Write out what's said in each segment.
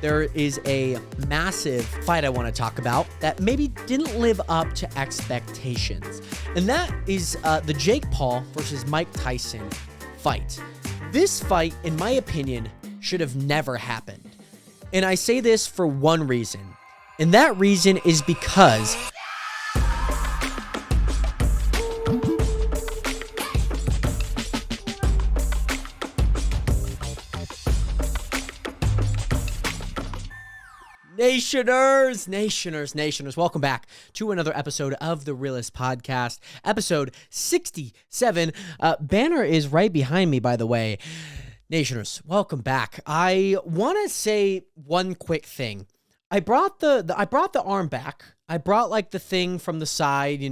there is a massive fight I want to talk about that maybe didn't live up to expectations. And that is the Jake Paul versus Mike Tyson fight. This fight, in my opinion, should have never happened. And I say this for one reason. And that reason is because Nationers, welcome back to another episode of The Realest Podcast, episode 67. Banner is right behind me, by the way. Nationers, welcome back. I want to say one quick thing. I brought the arm back. I brought like the thing from the side, I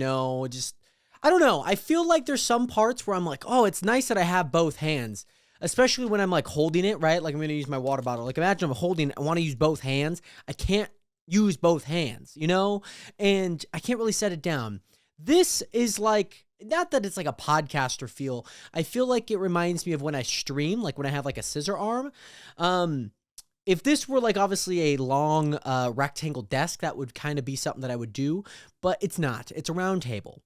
don't know. I feel like there's some parts where I'm like, oh, it's nice that I have both hands. Especially when I'm like holding it, right? Like I'm going to use my water bottle. Like imagine I'm holding, I want to use both hands. I can't use both hands, and I can't really set it down. This is like, not that it's like a podcaster feel. I feel like it reminds me of when I stream, like when I have like a scissor arm. If this were like obviously a long rectangle desk, that would kind of be something that I would do, but it's not. It's a round table.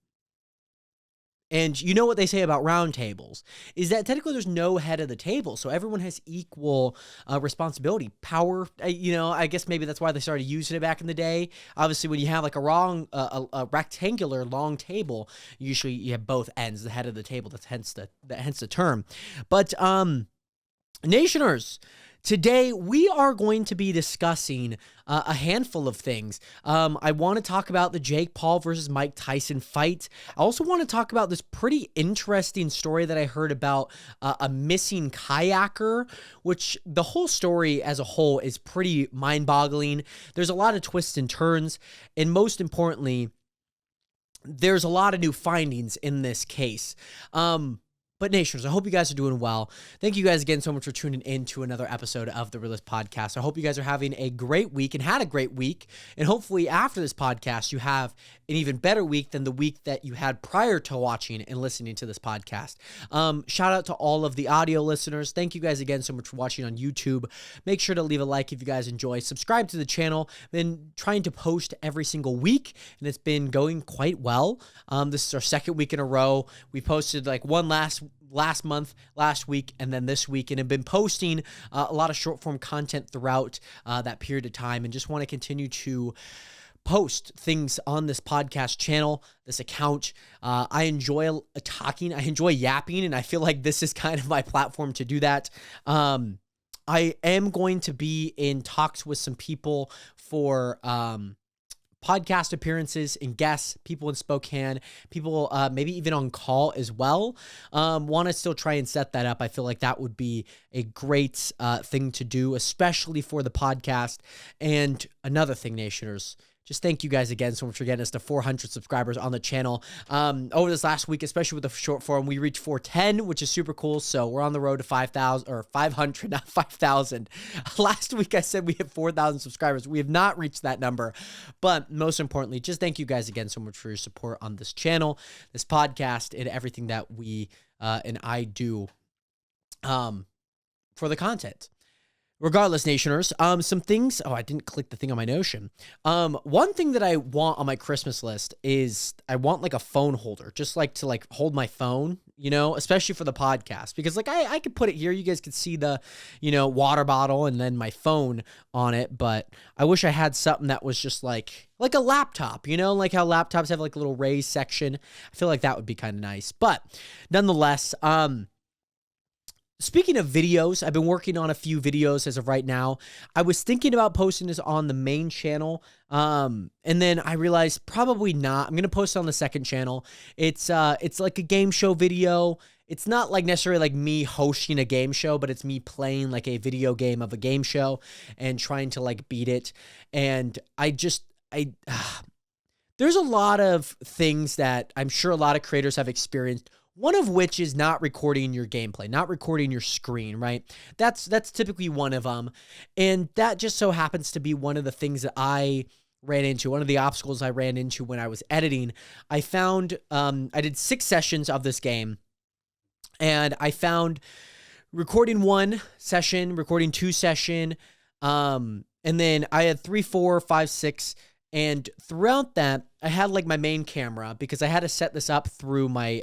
And you know what they say about round tables is that technically there's no head of the table. So everyone has equal responsibility, power. I guess maybe that's why they started using it back in the day. Obviously, when you have like a rectangular long table, usually you have both ends, the head of the table. That's hence the term. But Nationers, today, we are going to be discussing a handful of things. I want to talk about the Jake Paul versus Mike Tyson fight. I also want to talk about this pretty interesting story that I heard about a missing kayaker, which the whole story as a whole is pretty mind-boggling. There's a lot of twists and turns, and most importantly, there's a lot of new findings in this case. But Nationers, I hope you guys are doing well. Thank you guys again so much for tuning in to another episode of The Realest Podcast. I hope you guys are having a great week and had a great week. And hopefully after this podcast, you have an even better week than the week that you had prior to watching and listening to this podcast. Shout out to all of the audio listeners. Thank you guys again so much for watching on YouTube. Make sure to leave a like if you guys enjoy. Subscribe to the channel. Been trying to post every single week, and it's been going quite well. This is our second week in a row. We posted like one last month, last week, and then this week, and have been posting a lot of short form content throughout that period of time, and just want to continue to post things on this podcast channel, this account. I enjoy talking, I enjoy yapping, and I feel like this is kind of my platform to do that. I am going to be in talks with some people for podcast appearances and guests, people in Spokane, people maybe even on call as well. Want to still try and set that up. I feel like that would be a great thing to do, especially for the podcast. And another thing, Nationers, just thank you guys again so much for getting us to 400 subscribers on the channel. Over this last week, especially with the short form, we reached 410, which is super cool. So we're on the road to 5,000 or 500, not 5,000. Last week, I said we hit 4,000 subscribers. We have not reached that number. But most importantly, just thank you guys again so much for your support on this channel, this podcast, and everything that we and I do for the content. Regardless, Nationers, some things. Oh, I didn't click the thing on my Notion. One thing that I want on my Christmas list is I want like a phone holder, just like to like hold my phone, especially for the podcast, because like I could put it here. You guys could see the, water bottle and then my phone on it. But I wish I had something that was just like a laptop, like how laptops have like a little raised section. I feel like that would be kind of nice. But nonetheless, speaking of videos, I've been working on a few videos as of right now. I was thinking about posting this on the main channel, and then I realized probably not. I'm going to post it on the second channel. It's like a game show video. It's not like necessarily like me hosting a game show, but it's me playing like a video game of a game show and trying to like beat it. And there's a lot of things that I'm sure a lot of creators have experienced. One of which is not recording your gameplay, not recording your screen, right? That's typically one of them. And that just so happens to be one of the things that I ran into, one of the obstacles I ran into when I was editing. I found, I did 6 sessions of this game, and I found recording 1 session, recording 2 session, And then I had 3, 4, 5, 6. And throughout that, I had like my main camera because I had to set this up through my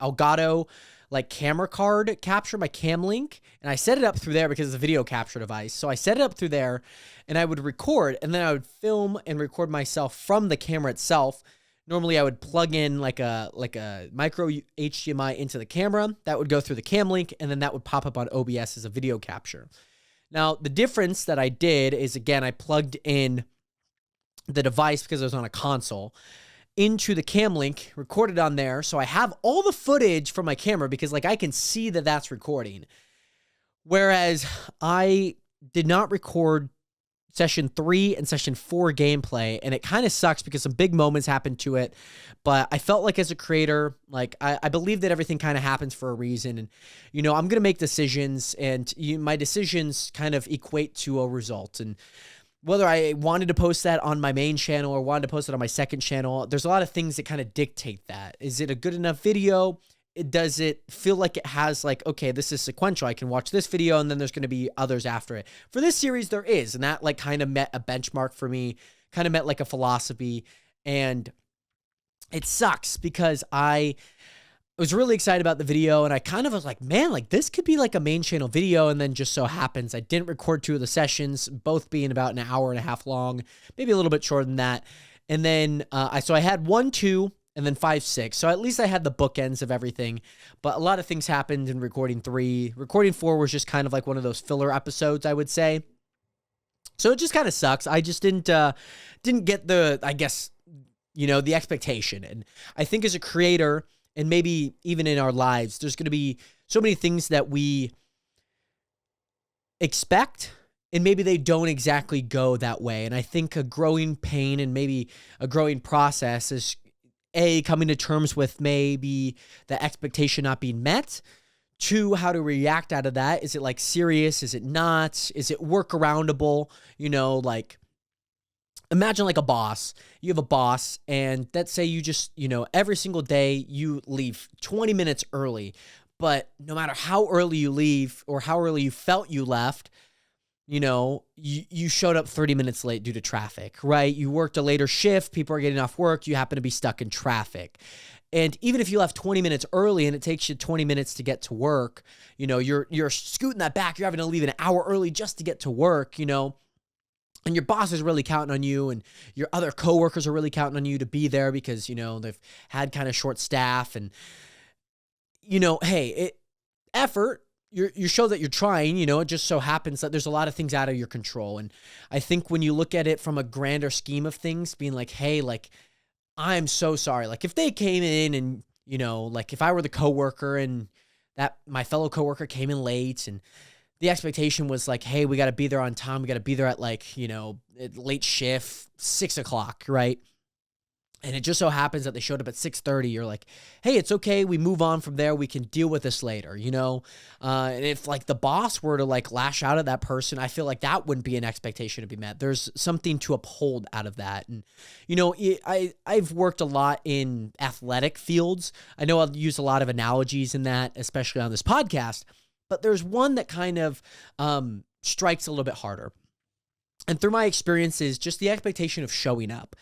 Elgato like camera card capture, my Cam Link. And I set it up through there because it's a video capture device. So I set it up through there and I would record, and then I would film and record myself from the camera itself. Normally I would plug in like a micro HDMI into the camera that would go through the Cam Link, and then that would pop up on OBS as a video capture. Now, the difference that I did is, again, I plugged in the device because it was on a console into the Cam Link, recorded on there. So I have all the footage from my camera because like I can see that that's recording. Whereas I did not record session 3 and session 4 gameplay, and it kind of sucks because some big moments happened to it. But I felt like as a creator, like I believe that everything kind of happens for a reason, and you know, I'm gonna make decisions, and my decisions kind of equate to a result. And whether I wanted to post that on my main channel or wanted to post it on my second channel, there's a lot of things that kind of dictate that. Is it a good enough video? Does it feel like it has like, okay, this is sequential, I can watch this video and then there's going to be others after it? For this series, there is, and that like kind of met a benchmark for me, kind of met like a philosophy. And it sucks because I was really excited about the video, and I kind of was like, man, like this could be like a main channel video. And then just so happens I didn't record 2 of the sessions, both being about an hour and a half long, maybe a little bit shorter than that. And then so I had 1, 2, and then 5, 6. So at least I had the bookends of everything. But a lot of things happened in recording 3. Recording 4 was just kind of like one of those filler episodes, I would say. So it just kind of sucks. I just didn't get the, I guess, you know, the expectation. And I think as a creator, and maybe even in our lives, there's going to be so many things that we expect, and maybe they don't exactly go that way. And I think a growing pain and maybe a growing process is coming to terms with maybe the expectation not being met. 2, how to react out of that. Is it like serious? Is it not? Is it workaroundable? You know, like imagine like a boss. You have a boss, and let's say you just, you know, every single day you leave 20 minutes early, but no matter how early you leave or how early you felt you left, you know, you showed up 30 minutes late due to traffic, right? You worked a later shift, people are getting off work, you happen to be stuck in traffic. And even if you left 20 minutes early and it takes you 20 minutes to get to work, you know, you're scooting that back, you're having to leave an hour early just to get to work, you know, and your boss is really counting on you, and your other coworkers are really counting on you to be there because, you know, they've had kind of short staff, and, you know, hey, effort, you show that you're trying, you know, it just so happens that there's a lot of things out of your control. And I think when you look at it from a grander scheme of things, being like, hey, like, I'm so sorry. Like if they came in and, you know, like if I were the coworker and that my fellow coworker came in late, and the expectation was like, hey, we got to be there on time. We got to be there at like, you know, late shift, 6 o'clock, right? And it just so happens that they showed up at 6:30. You're like, hey, it's okay. We move on from there. We can deal with this later, you know? And if like the boss were to like lash out at that person, I feel like that wouldn't be an expectation to be met. There's something to uphold out of that. And, you know, I've worked a lot in athletic fields. I know I'll use a lot of analogies in that, especially on this podcast, but there's one that kind of strikes a little bit harder. And through my experiences, just the expectation of showing up.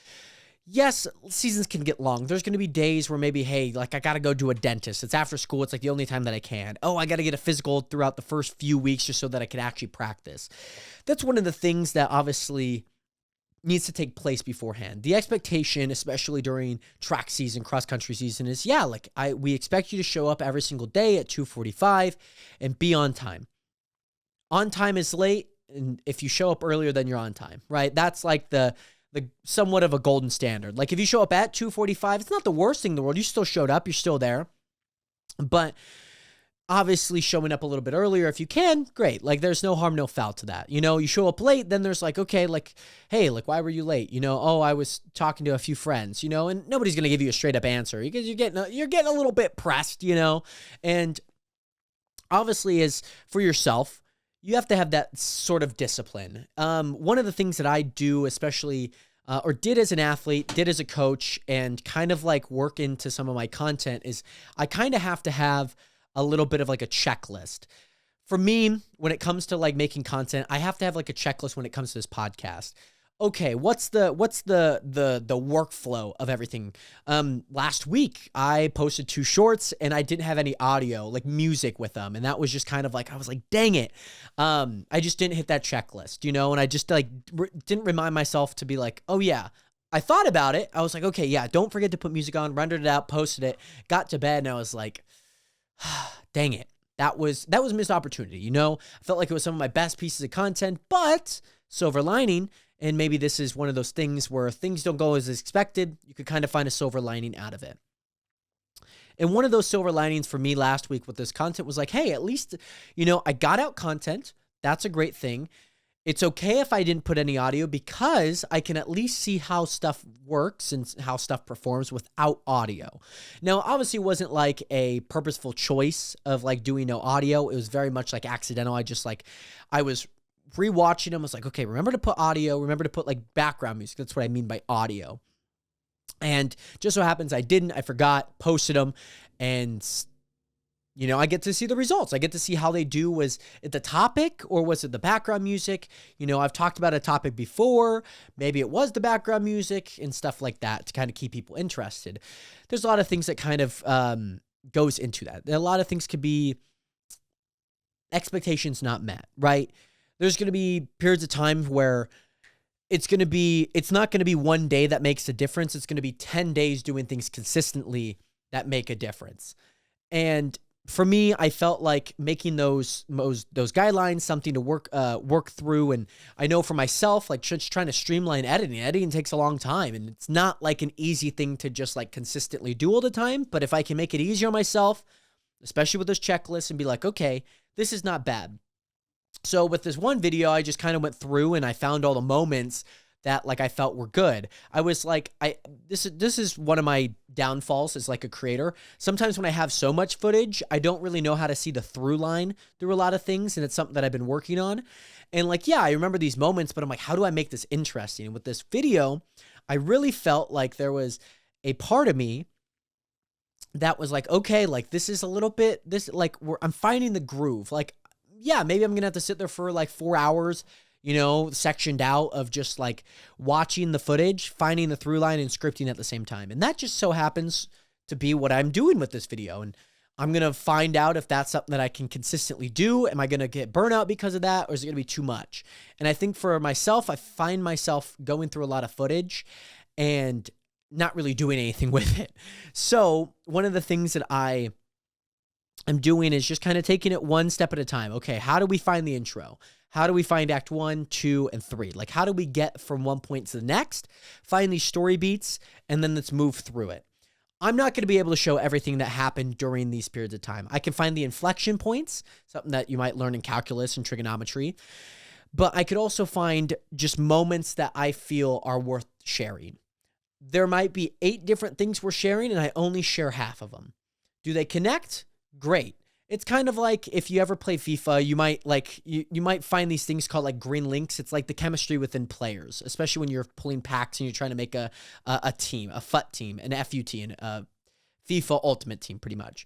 Yes, seasons can get long. There's going to be days where maybe, hey, like I got to go to a dentist. It's after school. It's like the only time that I can. Oh, I got to get a physical throughout the first few weeks just so that I can actually practice. That's one of the things that obviously needs to take place beforehand. The expectation, especially during track season, cross-country season, is, yeah, like we expect you to show up every single day at 2:45 and be on time. On time is late, and if you show up earlier, then you're on time, right? That's like the somewhat of a golden standard. Like if you show up at 2:45, it's not the worst thing in the world. You still showed up. You're still there. But obviously showing up a little bit earlier, if you can, great. Like there's no harm, no foul to that. You know, you show up late, then there's like, okay, like, hey, like, why were you late? You know, oh, I was talking to a few friends, you know, and nobody's going to give you a straight up answer because you're getting a little bit pressed, you know, and obviously as for yourself, you have to have that sort of discipline. One of the things that I do, especially, or did as an athlete, did as a coach, and kind of like work into some of my content is I kind of have to have a little bit of like a checklist. for me, when it comes to like making content, I have to have like a checklist when it comes to this podcast. Okay, what's the workflow of everything? Last week I posted 2 shorts and I didn't have any audio, like music with them, and that was just kind of like I was like, dang it, I just didn't hit that checklist, and I just like didn't remind myself to be like, oh yeah. I thought about it. I was like, okay, yeah, don't forget to put music on, rendered it out, posted it, got to bed, and I was like, dang it. That was a missed opportunity, I felt like it was some of my best pieces of content, but silver lining, and maybe this is one of those things where things don't go as expected, you could kind of find a silver lining out of it. And one of those silver linings for me last week with this content was like, hey, at least, I got out content. That's a great thing. It's okay if I didn't put any audio because I can at least see how stuff works and how stuff performs without audio. Now, obviously, it wasn't like a purposeful choice of like doing no audio. It was very much like accidental. I was rewatching them. I was like, okay, remember to put audio. Remember to put like background music. That's what I mean by audio. And just so happens I didn't. I forgot, posted them, and I get to see the results. I get to see how they do. Was it the topic or was it the background music? I've talked about a topic before. Maybe it was the background music and stuff like that to kind of keep people interested. There's a lot of things that kind of goes into that. A lot of things could be expectations not met, right? There's going to be periods of time where it's not going to be one day that makes a difference. It's going to be 10 days doing things consistently that make a difference. And for me, I felt like making those guidelines something to work through. And I know for myself, like just trying to streamline editing. Editing takes a long time, and it's not like an easy thing to just like consistently do all the time. But if I can make it easier on myself, especially with this checklist, and be like, okay, this is not bad. So with this one video, I just kind of went through and I found all the moments that like I felt were good. I was like, this is one of my downfalls as like a creator. Sometimes when I have so much footage, I don't really know how to see the through line through a lot of things. And it's something that I've been working on. And like, yeah, I remember these moments, but I'm like, how do I make this interesting? And with this video, I really felt like there was a part of me that was like, okay, like this is a little bit, I'm finding the groove. Like, yeah, maybe I'm going to have to sit there for like 4 hours, sectioned out of just like watching the footage, finding the through line and scripting at the same time. And that just so happens to be what I'm doing with this video. And I'm going to find out if that's something that I can consistently do. Am I going to get burnout because of that? Or is it going to be too much? And I think for myself, I find myself going through a lot of footage and not really doing anything with it. So one of the things that I'm doing is just kind of taking it one step at a time. Okay, how do we find the intro? How do we find act 1, 2, and 3? Like, how do we get from one point to the next, find these story beats, and then let's move through it? I'm not going to be able to show everything that happened during these periods of time. I can find the inflection points, something that you might learn in calculus and trigonometry, but I could also find just moments that I feel are worth sharing. There might be 8 different things we're sharing, and I only share half of them. Do they connect? Great. It's kind of like if you ever play FIFA, you might like you might find these things called like green links. It's like the chemistry within players, especially when you're pulling packs and you're trying to make a team, a FUT team, an FUT, and a FIFA Ultimate Team, pretty much.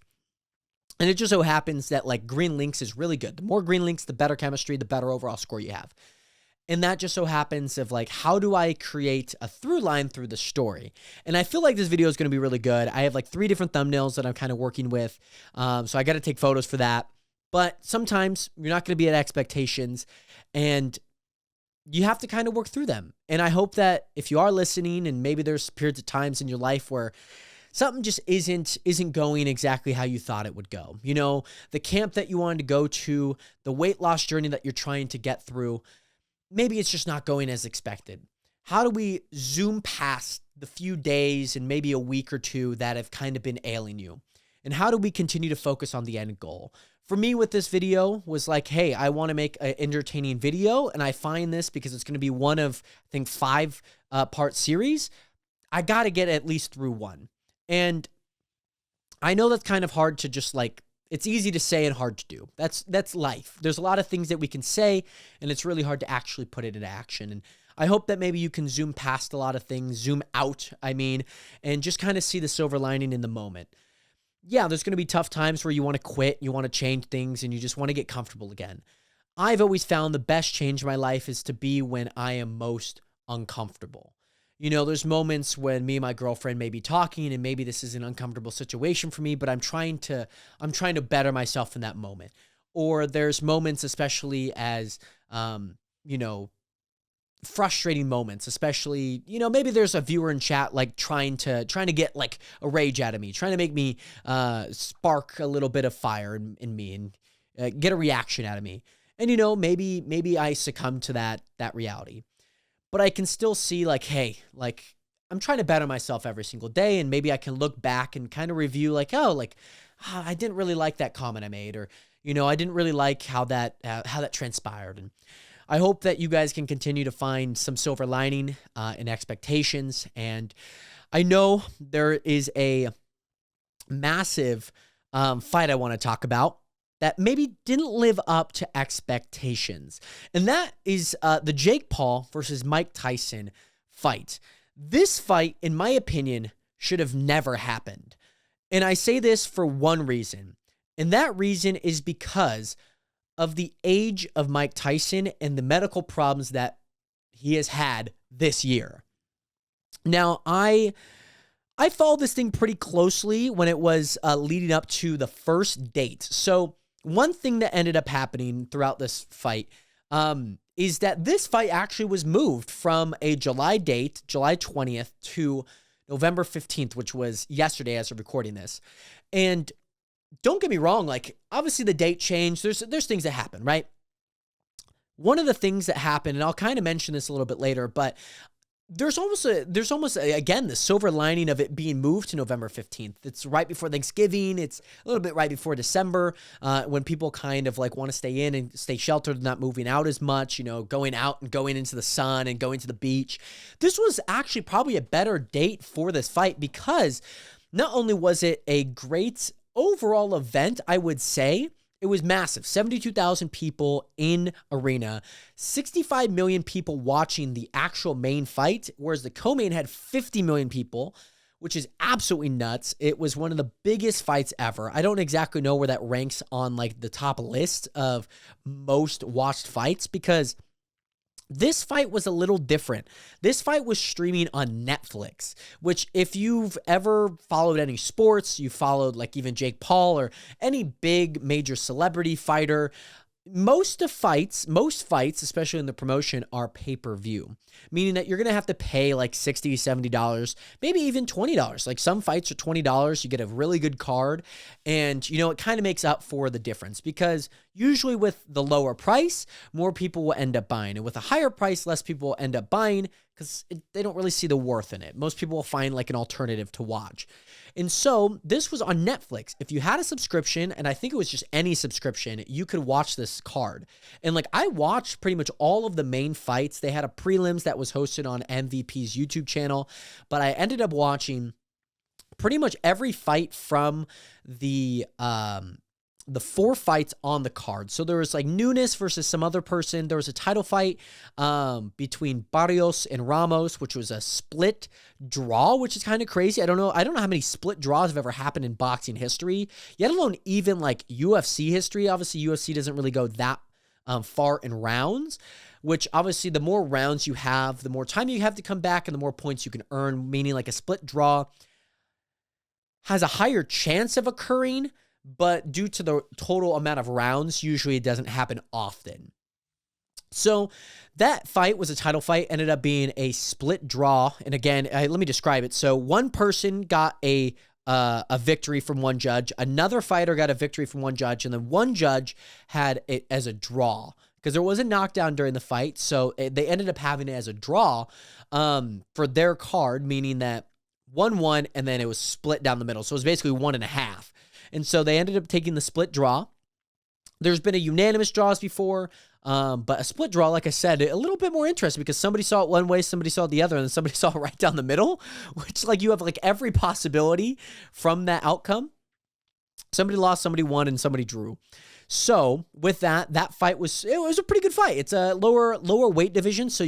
And it just so happens that like green links is really good. The more green links, the better chemistry, the better overall score you have. And that just so happens of like, how do I create a through line through the story? And I feel like this video is going to be really good. I have like 3 different thumbnails that I'm kind of working with. So I got to take photos for that. But sometimes you're not going to be at expectations and you have to kind of work through them. And I hope that if you are listening and maybe there's periods of times in your life where something just isn't going exactly how you thought it would go. The camp that you wanted to go to, the weight loss journey that you're trying to get through, maybe it's just not going as expected. How do we zoom past the few days and maybe a week or 2 that have kind of been ailing you? And how do we continue to focus on the end goal? For me with this video was like, hey, I want to make an entertaining video. And I find this because it's going to be one of, I think, 5 part series. I got to get at least through 1. And I know that's kind of hard to just like, it's easy to say and hard to do. That's life. There's a lot of things that we can say, and it's really hard to actually put it into action. And I hope that maybe you can zoom past a lot of things, zoom out, and just kind of see the silver lining in the moment. yeah, there's going to be tough times where you want to quit, you want to change things, and you just want to get comfortable again. I've always found the best change in my life is to be when I am most uncomfortable. There's moments when me and my girlfriend may be talking and maybe this is an uncomfortable situation for me, but I'm trying to better myself in that moment. Or there's moments, especially as, you know, frustrating moments, especially, maybe there's a viewer in chat, like trying to get like a rage out of me, trying to make me, spark a little bit of fire in me and get a reaction out of me. And, maybe I succumb to that reality, but I can still see like, hey, like I'm trying to better myself every single day. And maybe I can look back and kind of review like, oh, like I didn't really like that comment I made, or, I didn't really like how that transpired. And I hope that you guys can continue to find some silver lining in expectations. And I know there is a massive fight I want to talk about that maybe didn't live up to expectations. And that is the Jake Paul versus Mike Tyson fight. This fight, in my opinion, should have never happened. And I say this for one reason. And that reason is because of the age of Mike Tyson and the medical problems that he has had this year. Now, I followed this thing pretty closely when it was leading up to the first date. So one thing that ended up happening throughout this fight is that this fight actually was moved from a July date, July 20th, to November 15th, which was yesterday as of recording this. And don't get me wrong, like obviously the date changed. There's things that happen, right? One of the things that happened, and I'll kind of mention this a little bit later, but there's almost again, the silver lining of it being moved to November 15th. It's right before Thanksgiving. It's a little bit right before December, when people kind of like want to stay in and stay sheltered, not moving out as much, going out and going into the sun and going to the beach. This was actually probably a better date for this fight because not only was it a great overall event, I would say, it was massive. 72,000 people in arena, 65 million people watching the actual main fight, whereas the co-main had 50 million people, which is absolutely nuts. It was one of the biggest fights ever. I don't exactly know where that ranks on like the top list of most watched fights because this fight was a little different. This fight was streaming on Netflix, which if you've ever followed any sports, you followed like even Jake Paul or any big major celebrity fighter, most fights, especially in the promotion, are pay-per-view, meaning that you're going to have to pay like $60, $70, maybe even $20. Like some fights are $20. You get a really good card and, it kind of makes up for the difference because usually with the lower price, more people will end up buying. And with a higher price, less people will end up buying because they don't really see the worth in it. Most people will find like an alternative to watch. And so this was on Netflix. If you had a subscription, and I think it was just any subscription, you could watch this card. And like I watched pretty much all of the main fights. They had a prelims that was hosted on MVP's YouTube channel, but I ended up watching pretty much every fight from the 4 fights on the card. So there was like Nunes versus some other person. There was a title fight between Barrios and Ramos, which was a split draw, which is kind of crazy. I don't know how many split draws have ever happened in boxing history, yet alone even like UFC history. Obviously, UFC doesn't really go that far in rounds, which obviously the more rounds you have, the more time you have to come back and the more points you can earn, meaning like a split draw has a higher chance of occurring, but due to the total amount of rounds, usually it doesn't happen often. So that fight was a title fight, ended up being a split draw. And again, let me describe it. So one person got a victory from one judge, another fighter got a victory from one judge, and then one judge had it as a draw because there was a knockdown during the fight. So they ended up having it as a draw for their card, meaning that 1-1, and then it was split down the middle. So it was basically 1.5. And so they ended up taking the split draw. There's been a unanimous draws before, but a split draw, like I said, a little bit more interesting because somebody saw it one way, somebody saw it the other, and then somebody saw it right down the middle, which like you have like every possibility from that outcome. Somebody lost, somebody won, and somebody drew. So with that fight was a pretty good fight. It's a lower weight division, so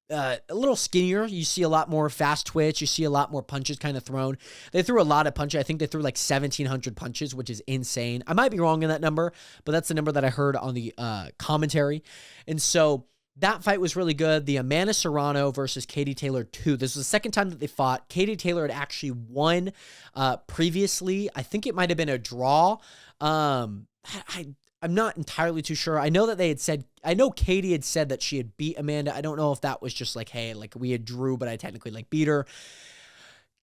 a little skinnier. You see a lot more fast twitch. You see a lot more punches kind of thrown. They threw a lot of punches. I think they threw like 1,700 punches, which is insane. I might be wrong in that number, but that's the number that I heard on the commentary. And so that fight was really good. The Amanda Serrano versus Katie Taylor 2. This was the second time that they fought. Katie Taylor had actually won previously. I think it might have been a draw. I'm not entirely too sure. I know that they had said, I know Katie had said that she had beat Amanda. I don't know if that was just like, hey, like we had drew, but I technically like beat her.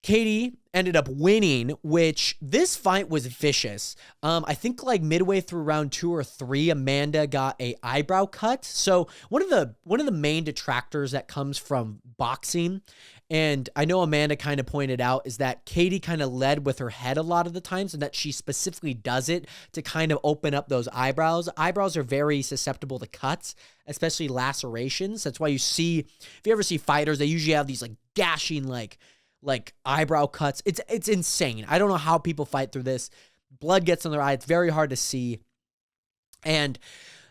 Katie ended up winning, which this fight was vicious. I think like midway through round 2 or 3, Amanda got a eyebrow cut. So one of the main detractors that comes from boxing, and I know Amanda kind of pointed out, is that Katie kind of led with her head a lot of the times, and that she specifically does it to kind of open up those eyebrows. Eyebrows are very susceptible to cuts, especially lacerations. That's why you see, if you ever see fighters, they usually have these like gashing like eyebrow cuts. It's insane. I don't know how people fight through this. Blood gets in their eye. It's very hard to see. And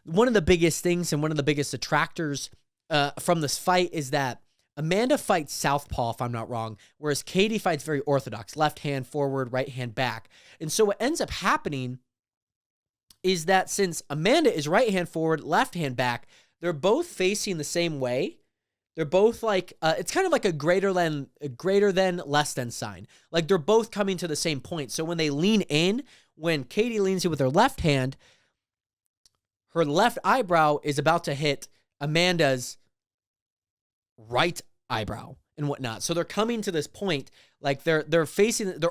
one of the biggest things and one of the biggest detractors from this fight is that Amanda fights southpaw, if I'm not wrong, whereas Katie fights very orthodox, left hand forward, right hand back. And so what ends up happening is that since Amanda is right hand forward, left hand back, they're both facing the same way. They're both like, it's kind of like a greater than, less than sign. Like they're both coming to the same point. So when they lean in, when Katie leans in with her left hand, her left eyebrow is about to hit Amanda's right eyebrow and whatnot. So they're coming to this point, like they're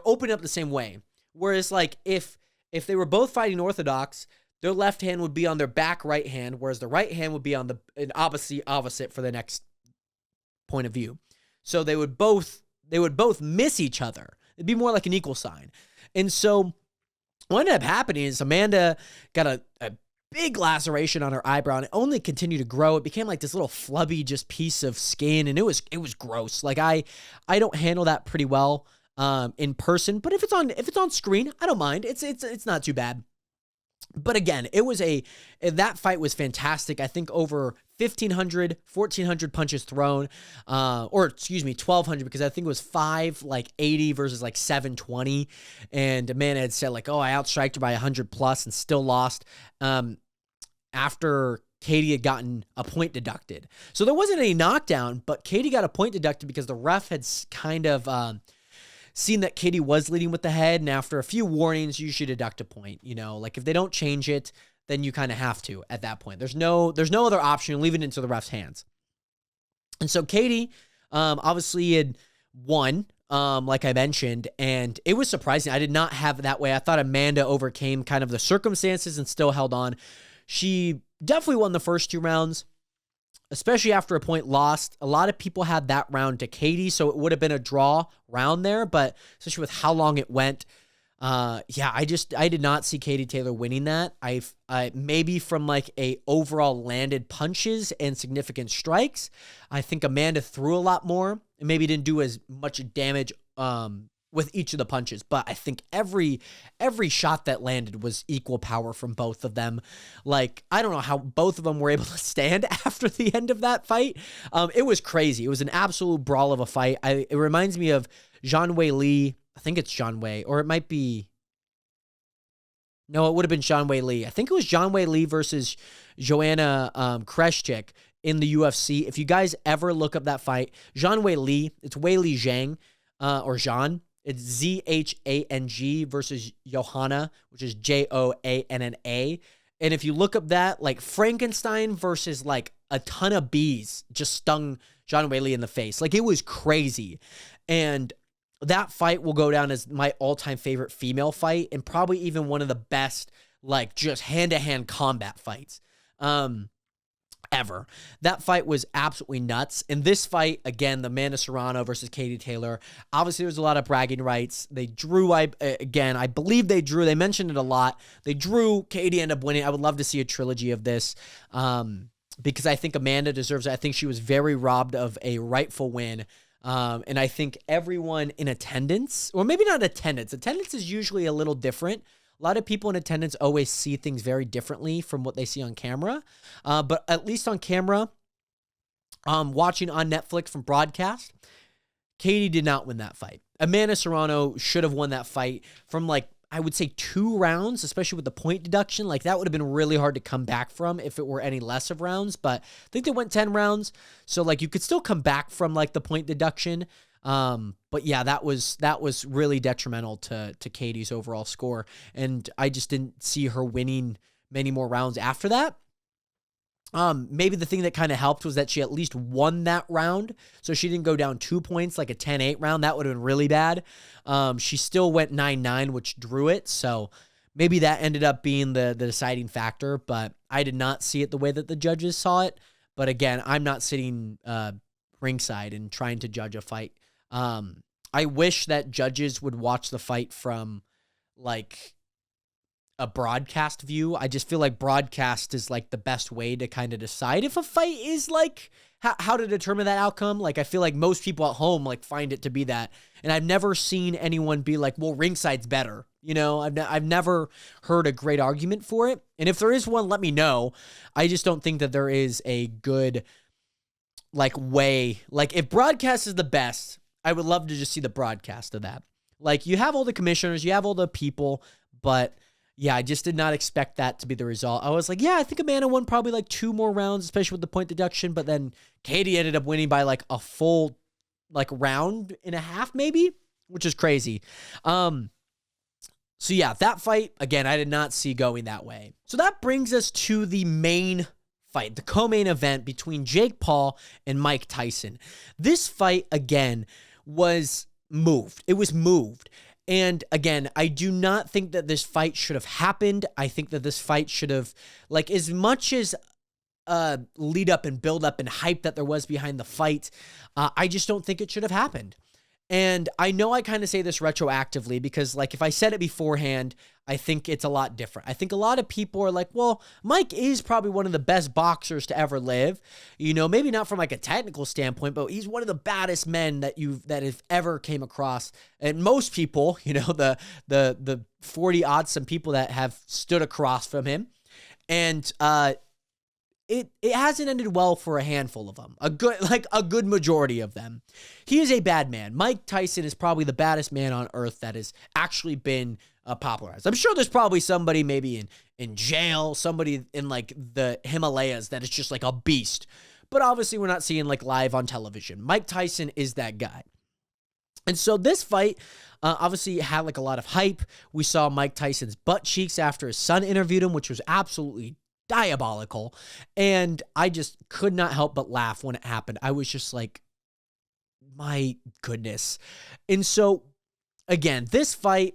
opening up the same way. Whereas like if they were both fighting orthodox, their left hand would be on their back right hand, whereas the right hand would be on an opposite for the next point of view. So they would both miss each other. It'd be more like an equal sign. And so what ended up happening is Amanda got a big laceration on her eyebrow, and it only continued to grow. It became like this little flubby just piece of skin, and it was gross. Like I don't handle that pretty well in person, but if it's on screen, I don't mind. It's not too bad. But again, that fight was fantastic. I think over 1,400 punches thrown, or excuse me, 1,200, because I think it was 580 versus like 720. And Amanda had said like, oh, I outstriked her by 100 plus and still lost. After Katie had gotten a point deducted. So there wasn't any knockdown, but Katie got a point deducted because the ref had kind of seen that Katie was leading with the head, and after a few warnings, you should deduct a point. You know, like if they don't change it, then you kind of have to at that point. There's no other option. Leave it into the ref's hands. And so Katie obviously had won, like I mentioned, and it was surprising. I did not have it that way. I thought Amanda overcame kind of the circumstances and still held on. She definitely won the first 2 rounds, especially after a point lost. A lot of people had that round to Katie, so it would have been a draw round there, but especially with how long it went, I did not see Katie Taylor winning that. I maybe from like a overall landed punches and significant strikes. I think Amanda threw a lot more and maybe didn't do as much damage with each of the punches, but I think every shot that landed was equal power from both of them. Like, I don't know how both of them were able to stand after the end of that fight. It was crazy. It was an absolute brawl of a fight. It reminds me of Zhang Weili. I think it's Zhang Wei, or it might be, no, it would have been Zhang Weili. I think it was Zhang Weili versus Joanna Kreshchik in the UFC. If you guys ever look up that fight, Zhang Weili, it's Weili Zhang, or Zhang. It's Zhang versus Johanna, which is Joanna. And if you look up that, like Frankenstein versus like a ton of bees just stung Zhang Weili in the face. Like it was crazy. And that fight will go down as my all-time favorite female fight and probably even one of the best, like just hand-to-hand combat fights ever. That fight was absolutely nuts. And this fight, again, the Amanda Serrano versus Katie Taylor, obviously there's a lot of bragging rights. They drew, I believe they drew. They mentioned it a lot. They drew. Katie ended up winning. I would love to see a trilogy of this because I think Amanda deserves it. I think she was very robbed of a rightful win. And I think everyone in attendance, or maybe not attendance is usually a little different. A lot of people in attendance always see things very differently from what they see on camera. But at least on camera, watching on Netflix from broadcast, Katie did not win that fight. Amanda Serrano should have won that fight from I would say 2 rounds, especially with the point deduction. That would have been really hard to come back from if it were any less of rounds. But I think they went 10 rounds. So you could still come back from the point deduction. But yeah, that was really detrimental to Katie's overall score. And I just didn't see her winning many more rounds after that. Maybe the thing that kind of helped was that she at least won that round. So she didn't go down 2 points like a 10-8 round. That would have been really bad. She still went 9-9, which drew it. So maybe that ended up being the deciding factor, but I did not see it the way that the judges saw it. But again, I'm not sitting ringside and trying to judge a fight. I wish that judges would watch the fight from a broadcast view. I just feel like broadcast is the best way to kind of decide if a fight is how to determine that outcome. I feel like most people at home find it to be that. And I've never seen anyone be well, ringside's better. I've never heard a great argument for it. And if there is one, let me know. I just don't think that there is a good way. If broadcast is the best, I would love to just see the broadcast of that. You have all the commissioners, you have all the people, but yeah, I just did not expect that to be the result. I was yeah, I think Amanda won probably 2 more rounds, especially with the point deduction, but then Katie ended up winning by a full round and a half maybe, which is crazy. So yeah, that fight, again, I did not see going that way. So that brings us to the main fight, the co-main event between Jake Paul and Mike Tyson. This fight, again, was moved. It was moved. And again, I do not think that this fight should have happened. I think that this fight should have, as much as lead up and build up and hype that there was behind the fight, I just don't think it should have happened. And I know I kind of say this retroactively because if I said it beforehand, I think it's a lot different. I think a lot of people are well, Mike is probably one of the best boxers to ever live. Maybe not from a technical standpoint, but he's one of the baddest men that have ever came across. And most people, the 40 odd some people that have stood across from him. And it hasn't ended well for a handful of them. A good majority of them. He is a bad man. Mike Tyson is probably the baddest man on earth that has actually been popularized. I'm sure there's probably somebody maybe in jail, somebody in the Himalayas that is just a beast. But obviously we're not seeing live on television. Mike Tyson is that guy. And so this fight obviously had a lot of hype. We saw Mike Tyson's butt cheeks after his son interviewed him, which was absolutely diabolical. And I just could not help but laugh when it happened. I was just my goodness. And so again, this fight,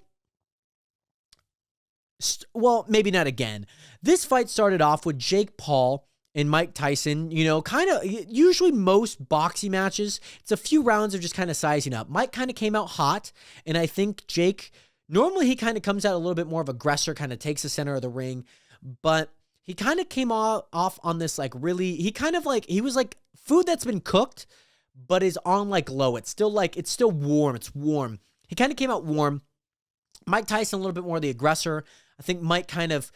well, maybe not again. This fight started off with Jake Paul and Mike Tyson, kind of usually most boxing matches, it's a few rounds of just kind of sizing up. Mike kind of came out hot, and I think Jake, normally he kind of comes out a little bit more of aggressor, kind of takes the center of the ring, but he kind of came off on this really, he kind of he was food that's been cooked, but is on low. It's still warm. It's warm. He kind of came out warm. Mike Tyson a little bit more the aggressor. I think Mike kind of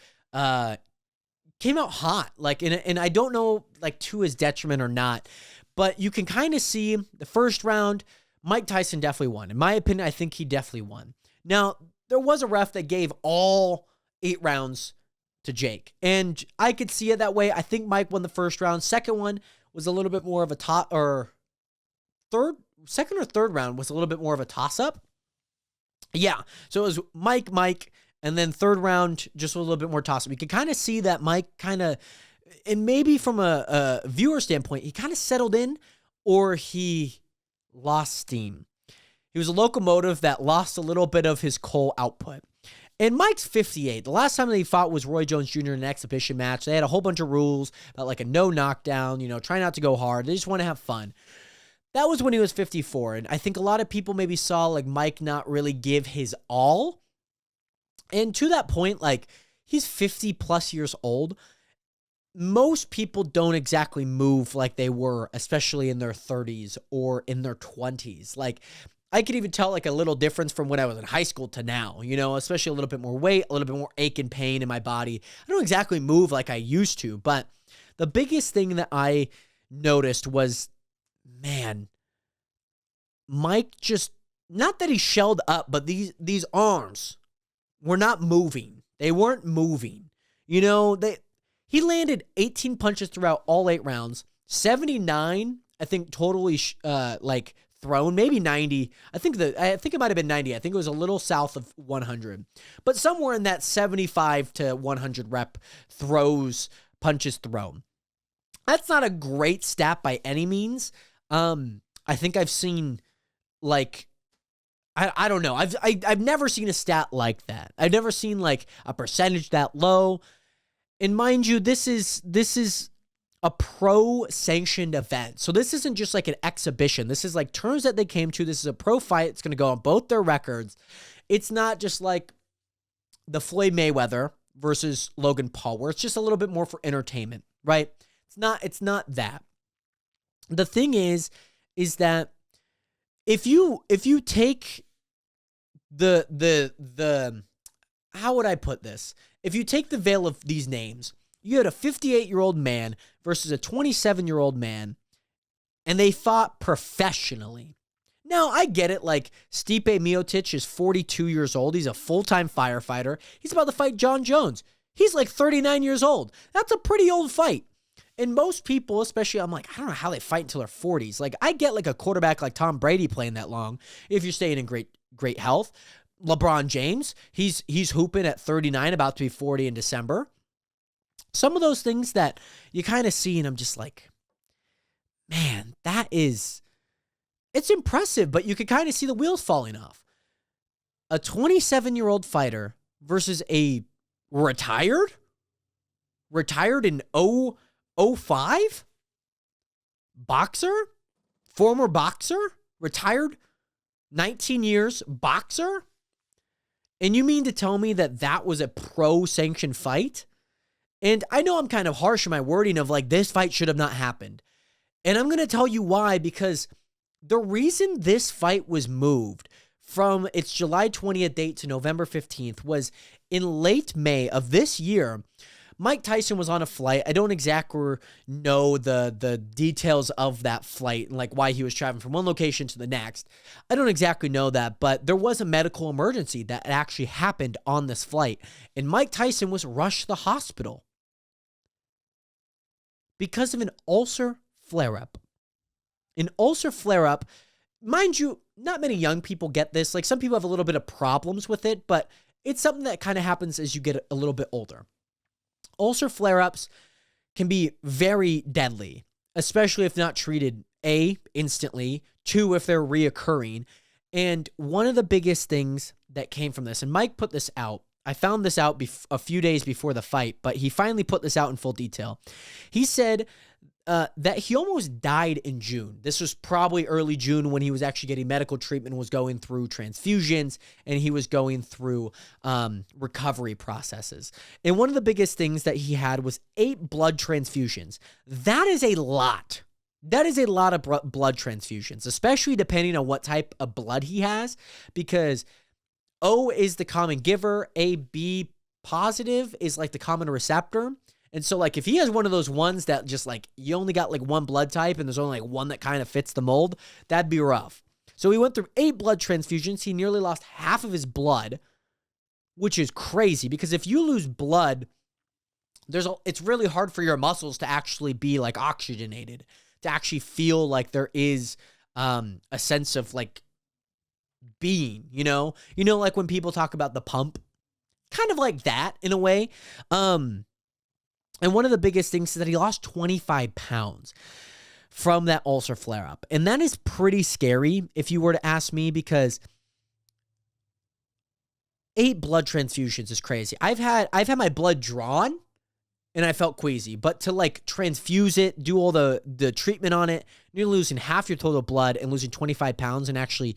came out hot. And I don't know to his detriment or not, but you can kind of see the first round, Mike Tyson definitely won. In my opinion, I think he definitely won. Now, there was a ref that gave all 8 rounds to Jake, and I could see it that way. I think Mike won the first round. Second one was a little bit more of a second or third round was a little bit more of a toss-up. Yeah, so it was Mike, and then third round, just a little bit more toss-up. You could kind of see that Mike kind of, and maybe from a viewer standpoint, he kind of settled in, or he lost steam. He was a locomotive that lost a little bit of his coal output. And Mike's 58. The last time that he fought was Roy Jones Jr. in an exhibition match. They had a whole bunch of rules about a no knockdown, try not to go hard. They just want to have fun. That was when he was 54. And I think a lot of people maybe saw Mike not really give his all. And to that point, he's 50 plus years old. Most people don't exactly move like they were, especially in their 30s or in their 20s. I could even tell a little difference from when I was in high school to now, especially a little bit more weight, a little bit more ache and pain in my body. I don't exactly move like I used to, but the biggest thing that I noticed was, man, Mike just, not that he shelled up, but these arms were not moving. They weren't moving. You know, he landed 18 punches throughout all 8 rounds, 79, I think, totally thrown, maybe 90. I think it might have been 90. I think it was a little south of 100, but somewhere in that 75 to 100 rep punches thrown. That's not a great stat by any means. I think I've seen I don't know. I've never seen a stat like that. I've never seen like a percentage that low. And mind you, this is a pro-sanctioned event. So this isn't just like an exhibition. This is like terms that they came to. This is a pro fight. It's going to go on both their records. It's not just like the Floyd Mayweather versus Logan Paul, where it's just a little bit more for entertainment, right? It's not that. The thing is that if you take the how would I put this? If you take the veil of these names, you had a 58-year-old man versus a 27-year-old man, and they fought professionally. Now, I get it, like, Stipe Miocic is 42 years old. He's a full-time firefighter. He's about to fight John Jones. He's like 39 years old. That's a pretty old fight. And most people, especially, I'm like, I don't know how they fight until their 40s. Like, I get like a quarterback like Tom Brady playing that long if you're staying in great health. LeBron James, he's hooping at 39, about to be 40 in December. Some of those things that you kind of see, and I'm just like, man, it's impressive, but you could kind of see the wheels falling off. A 27-year-old fighter versus a retired in 05 boxer, former boxer, retired 19 years boxer. And you mean to tell me that was a pro-sanctioned fight? And I know I'm kind of harsh in my wording of like, this fight should have not happened. And I'm going to tell you why, because the reason this fight was moved from its July 20th date to November 15th was in late May of this year. Mike Tyson was on a flight. I don't exactly know the details of that flight and like why he was traveling from one location to the next. I don't exactly know that, but there was a medical emergency that actually happened on this flight, and Mike Tyson was rushed to the hospital because of an ulcer flare-up. An ulcer flare-up, mind you, not many young people get this. Like, some people have a little bit of problems with it, but it's something that kind of happens as you get a little bit older. Ulcer flare-ups can be very deadly, especially if not treated, A, instantly, 2, if they're reoccurring. And one of the biggest things that came from this, and Mike put this out, I found this out a few days before the fight, but he finally put this out in full detail. He said that he almost died in June. This was probably early June when he was actually getting medical treatment, was going through transfusions, and he was going through recovery processes. And one of the biggest things that he had was 8 blood transfusions. That is a lot. That is a lot of blood transfusions, especially depending on what type of blood he has, because O is the common giver, AB positive is like the common receptor. And so, like, if he has one of those ones that just, like, you only got, like, one blood type and there's only, like, one that kind of fits the mold, that'd be rough. So he went through 8 blood transfusions. He nearly lost half of his blood, which is crazy because if you lose blood, it's really hard for your muscles to actually be, like, oxygenated, to actually feel like there is a sense of, like, being, you know? You know, like when people talk about the pump? Kind of like that in a way. And one of the biggest things is that he lost 25 pounds from that ulcer flare-up. And that is pretty scary if you were to ask me, because 8 blood transfusions is crazy. I've had my blood drawn and I felt queasy, but to like transfuse it, do all the treatment on it, you're losing half your total blood and losing 25 pounds and actually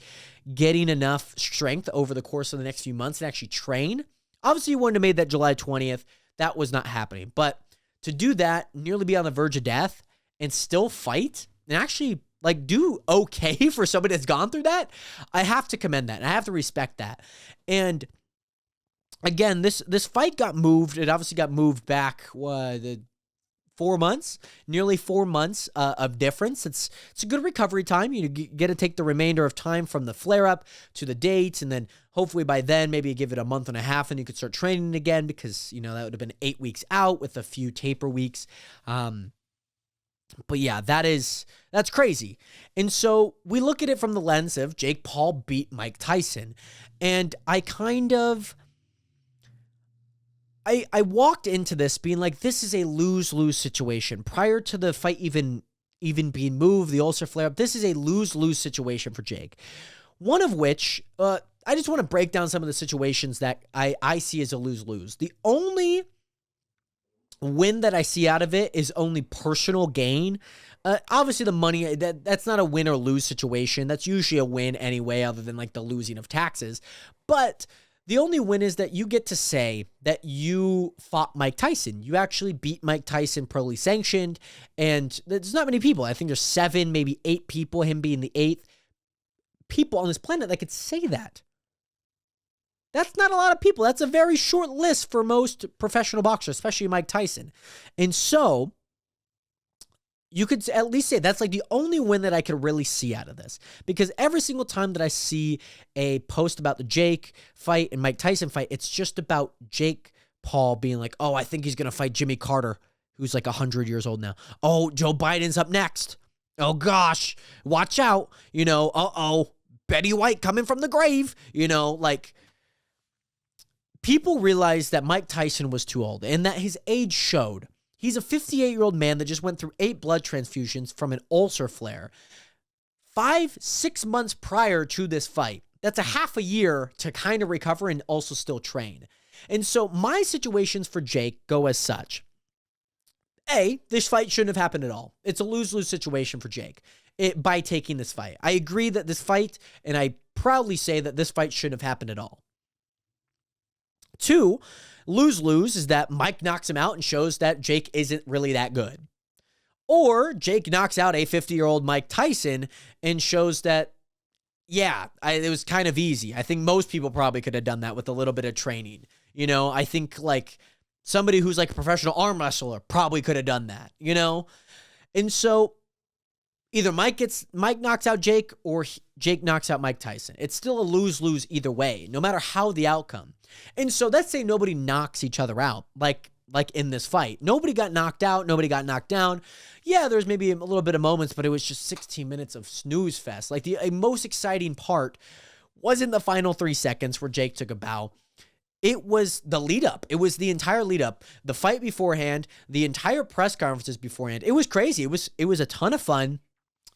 getting enough strength over the course of the next few months and actually train. Obviously, you wouldn't have made that July 20th. That was not happening. But to do that, nearly be on the verge of death and still fight and actually like do okay for somebody that's gone through that, I have to commend that. And I have to respect that. And again, this fight got moved. It obviously got moved back the 4 months, nearly 4 months of difference. It's a good recovery time. You get to take the remainder of time from the flare-up to the dates, and then hopefully by then, maybe you give it a month and a half, and you could start training again because, that would have been 8 weeks out with a few taper weeks. But yeah, that's crazy. And so we look at it from the lens of Jake Paul beat Mike Tyson, and I walked into this being like, this is a lose-lose situation. Prior to the fight even being moved, the ulcer flare-up, this is a lose-lose situation for Jake. One of which, I just want to break down some of the situations that I see as a lose-lose. The only win that I see out of it is only personal gain. Obviously, the money, that's not a win or lose situation. That's usually a win anyway, other than like the losing of taxes. But the only win is that you get to say that you fought Mike Tyson. You actually beat Mike Tyson, pro sanctioned, and there's not many people. I think there's 7, maybe 8 people, him being the 8th people on this planet that could say that. That's not a lot of people. That's a very short list for most professional boxers, especially Mike Tyson. And so you could at least say that's like the only win that I could really see out of this. Because every single time that I see a post about the Jake fight and Mike Tyson fight, it's just about Jake Paul being like, oh, I think he's going to fight Jimmy Carter, who's like 100 years old now. Oh, Joe Biden's up next. Oh, gosh, watch out. Betty White coming from the grave. People realized that Mike Tyson was too old and that his age showed. He's a 58-year-old man that just went through 8 blood transfusions from an ulcer flare 5-6 months prior to this fight. That's a half a year to kind of recover and also still train. And so my situations for Jake go as such. A, this fight shouldn't have happened at all. It's a lose-lose situation for Jake by taking this fight. I agree that this fight, and I proudly say that this fight shouldn't have happened at all. 2, lose-lose is that Mike knocks him out and shows that Jake isn't really that good. Or Jake knocks out a 50-year-old Mike Tyson and shows that, it was kind of easy. I think most people probably could have done that with a little bit of training. I think like somebody who's like a professional arm wrestler probably could have done that, And so either Mike knocks out Jake or Jake knocks out Mike Tyson. It's still a lose-lose either way, no matter how the outcome. And so let's say nobody knocks each other out, like in this fight. Nobody got knocked out. Nobody got knocked down. Yeah, there's maybe a little bit of moments, but it was just 16 minutes of snooze fest. Like the most exciting part wasn't the final 3 seconds where Jake took a bow. It was the lead up. It was the entire lead up, the fight beforehand, the entire press conferences beforehand. It was crazy. It was a ton of fun.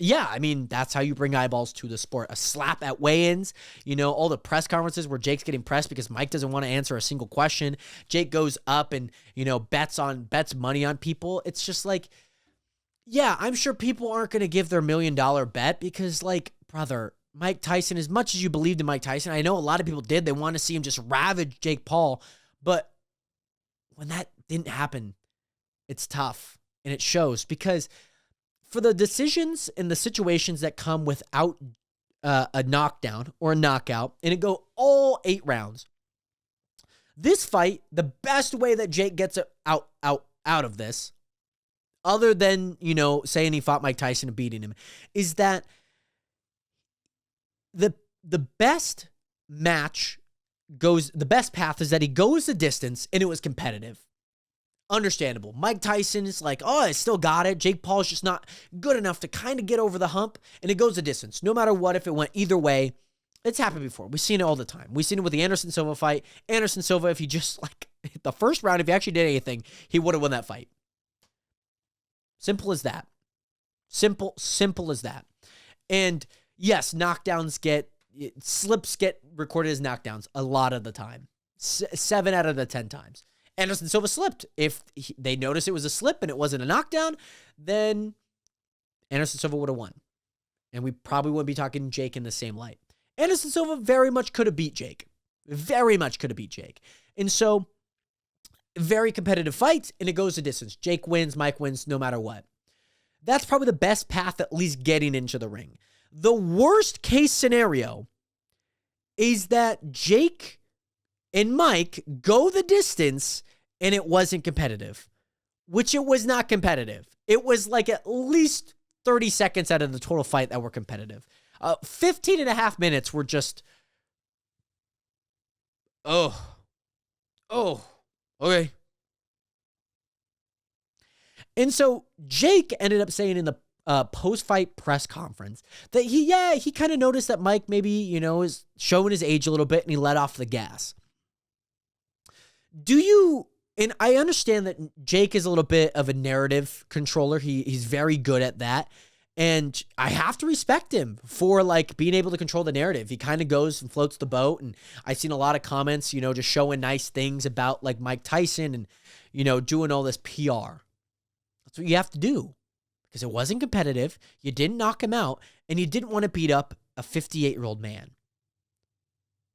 Yeah, I mean, that's how you bring eyeballs to the sport. A slap at weigh-ins, all the press conferences where Jake's getting pressed because Mike doesn't want to answer a single question. Jake goes up and, bets money on people. It's just like, yeah, I'm sure people aren't going to give their $1 million bet because, like, brother, Mike Tyson, as much as you believed in Mike Tyson, I know a lot of people did. They want to see him just ravage Jake Paul. But when that didn't happen, it's tough. And it shows because for the decisions and the situations that come without a knockdown or a knockout, and it go all 8 rounds, this fight, the best way that Jake gets out of this, other than, saying he fought Mike Tyson and beating him, is that the best path is that he goes the distance and it was competitive. Understandable. Mike Tyson is like, oh, I still got it. Jake Paul's just not good enough to kind of get over the hump, and it goes the distance. No matter what, if it went either way, it's happened before. We've seen it all the time. We've seen it with the Anderson Silva fight. Anderson Silva, if he just hit the first round, if he actually did anything, he would have won that fight. Simple as that. Simple as that. And yes, slips get recorded as knockdowns a lot of the time. 7 out of the 10 times. Anderson Silva slipped. If they noticed it was a slip and it wasn't a knockdown, then Anderson Silva would have won. And we probably wouldn't be talking Jake in the same light. Anderson Silva very much could have beat Jake. Very much could have beat Jake. And so, very competitive fight, and it goes the distance. Jake wins, Mike wins, no matter what. That's probably the best path, at least getting into the ring. The worst case scenario is that Jake and Mike go the distance and it wasn't competitive. which it was not competitive. It was like at least 30 seconds out of the total fight that were competitive. 15 and a half minutes were just, oh, okay. And so Jake ended up saying in the post-fight press conference that he kind of noticed that Mike maybe, is showing his age a little bit and he let off the gas. And I understand that Jake is a little bit of a narrative controller. He's very good at that. And I have to respect him for like being able to control the narrative. He kind of goes and floats the boat. And I've seen a lot of comments, just showing nice things about like Mike Tyson and, doing all this PR. That's what you have to do because it wasn't competitive. You didn't knock him out and you didn't want to beat up a 58-year-old man,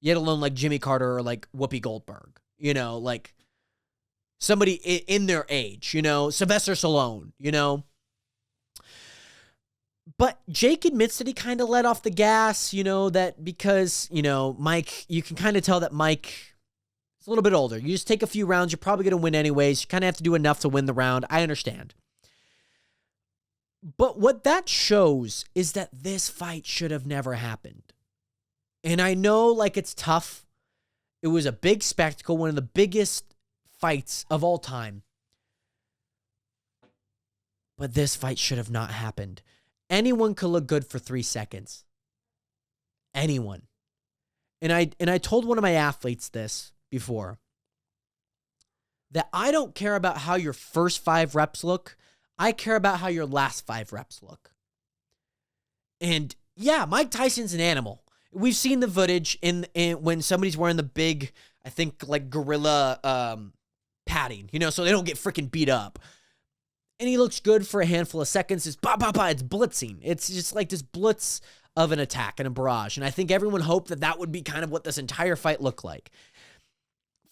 yet alone like Jimmy Carter or like Whoopi Goldberg, like somebody in their age, Sylvester Stallone, But Jake admits that he kind of let off the gas, that because, Mike, you can kind of tell that Mike is a little bit older. You just take a few rounds, you're probably going to win anyways. You kind of have to do enough to win the round. I understand. But what that shows is that this fight should have never happened. And I know like it's tough. It was a big spectacle, one of the biggest fights of all time. But this fight should have not happened. Anyone could look good for 3 seconds. Anyone. And I told one of my athletes this before. That I don't care about how your first 5 reps look. I care about how your last 5 reps look. And yeah, Mike Tyson's an animal. We've seen the footage in when somebody's wearing the big, I think like gorilla padding, so they don't get freaking beat up. And he looks good for a handful of seconds. It's it's blitzing. It's just like this blitz of an attack and a barrage. And I think everyone hoped that that would be kind of what this entire fight looked like.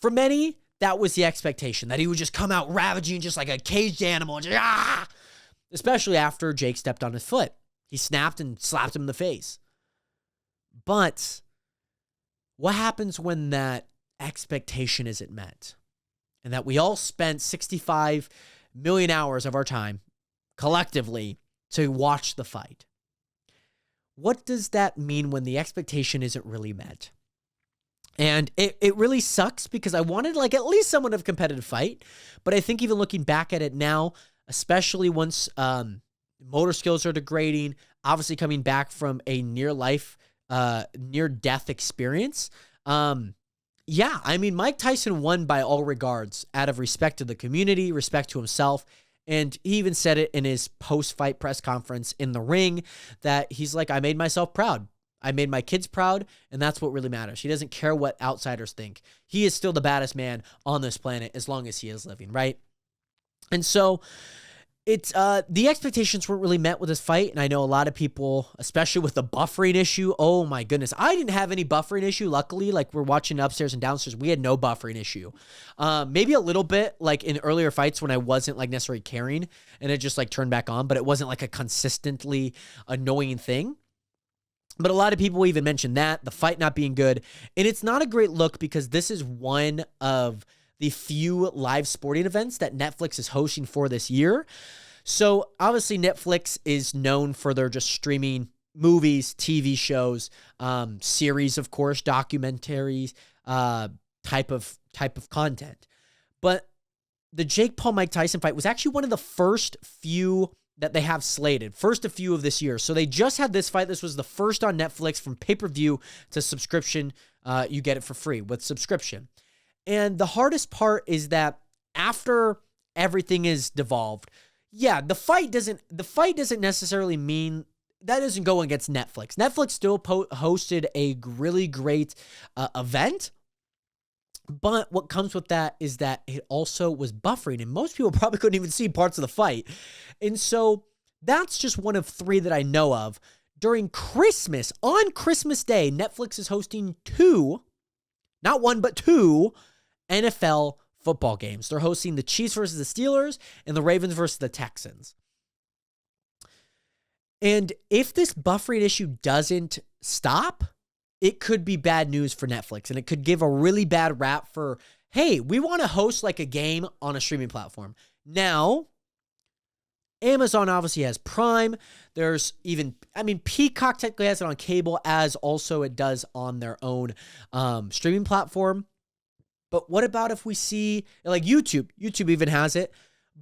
For many, that was the expectation, that he would just come out ravaging just like a caged animal. And just, especially after Jake stepped on his foot. He snapped and slapped him in the face. But what happens when that expectation isn't met? And that we all spent 65 million hours of our time collectively to watch the fight. What does that mean when the expectation isn't really met? And it really sucks because I wanted like at least somewhat of a competitive fight. But I think even looking back at it now, especially once motor skills are degrading, obviously coming back from a near-death experience. Yeah, I mean, Mike Tyson won by all regards out of respect to the community, respect to himself. And he even said it in his post-fight press conference in the ring that he's like, I made myself proud. I made my kids proud, and that's what really matters. He doesn't care what outsiders think. He is still the baddest man on this planet as long as he is living, right? And so it's the expectations weren't really met with this fight, and I know a lot of people, especially with the buffering issue, oh my goodness. I didn't have any buffering issue, luckily. Like, we're watching upstairs and downstairs. We had no buffering issue. Maybe a little bit, like in earlier fights when I wasn't like necessarily caring, and it just like turned back on, but it wasn't like a consistently annoying thing. But a lot of people even mentioned that, the fight not being good. And it's not a great look because this is one of the few live sporting events that Netflix is hosting for this year. So obviously Netflix is known for their just streaming movies, TV shows, series, of course, documentaries, type of content. But the Jake Paul Mike Tyson fight was actually one of the first few that they have slated. First a few of this year. So they just had this fight. This was the first on Netflix from pay-per-view to subscription. You get it for free with subscription. And the hardest part is that after everything is devolved, the fight doesn't necessarily mean that doesn't go against Netflix. Netflix still hosted a really great event. But what comes with that is that it also was buffering, and most people probably couldn't even see parts of the fight. And so that's just one of 3 that I know of. During Christmas, on Christmas Day, Netflix is hosting 2, not 1, but 2 NFL football games. They're hosting the Chiefs versus the Steelers and the Ravens versus the Texans. And if this buffering issue doesn't stop, it could be bad news for Netflix, and it could give a really bad rap for, hey, we want to host like a game on a streaming platform. Now, Amazon obviously has Prime. There's even, Peacock technically has it on cable, as also it does on their own streaming platform. But what about if we see, like, YouTube? YouTube even has it.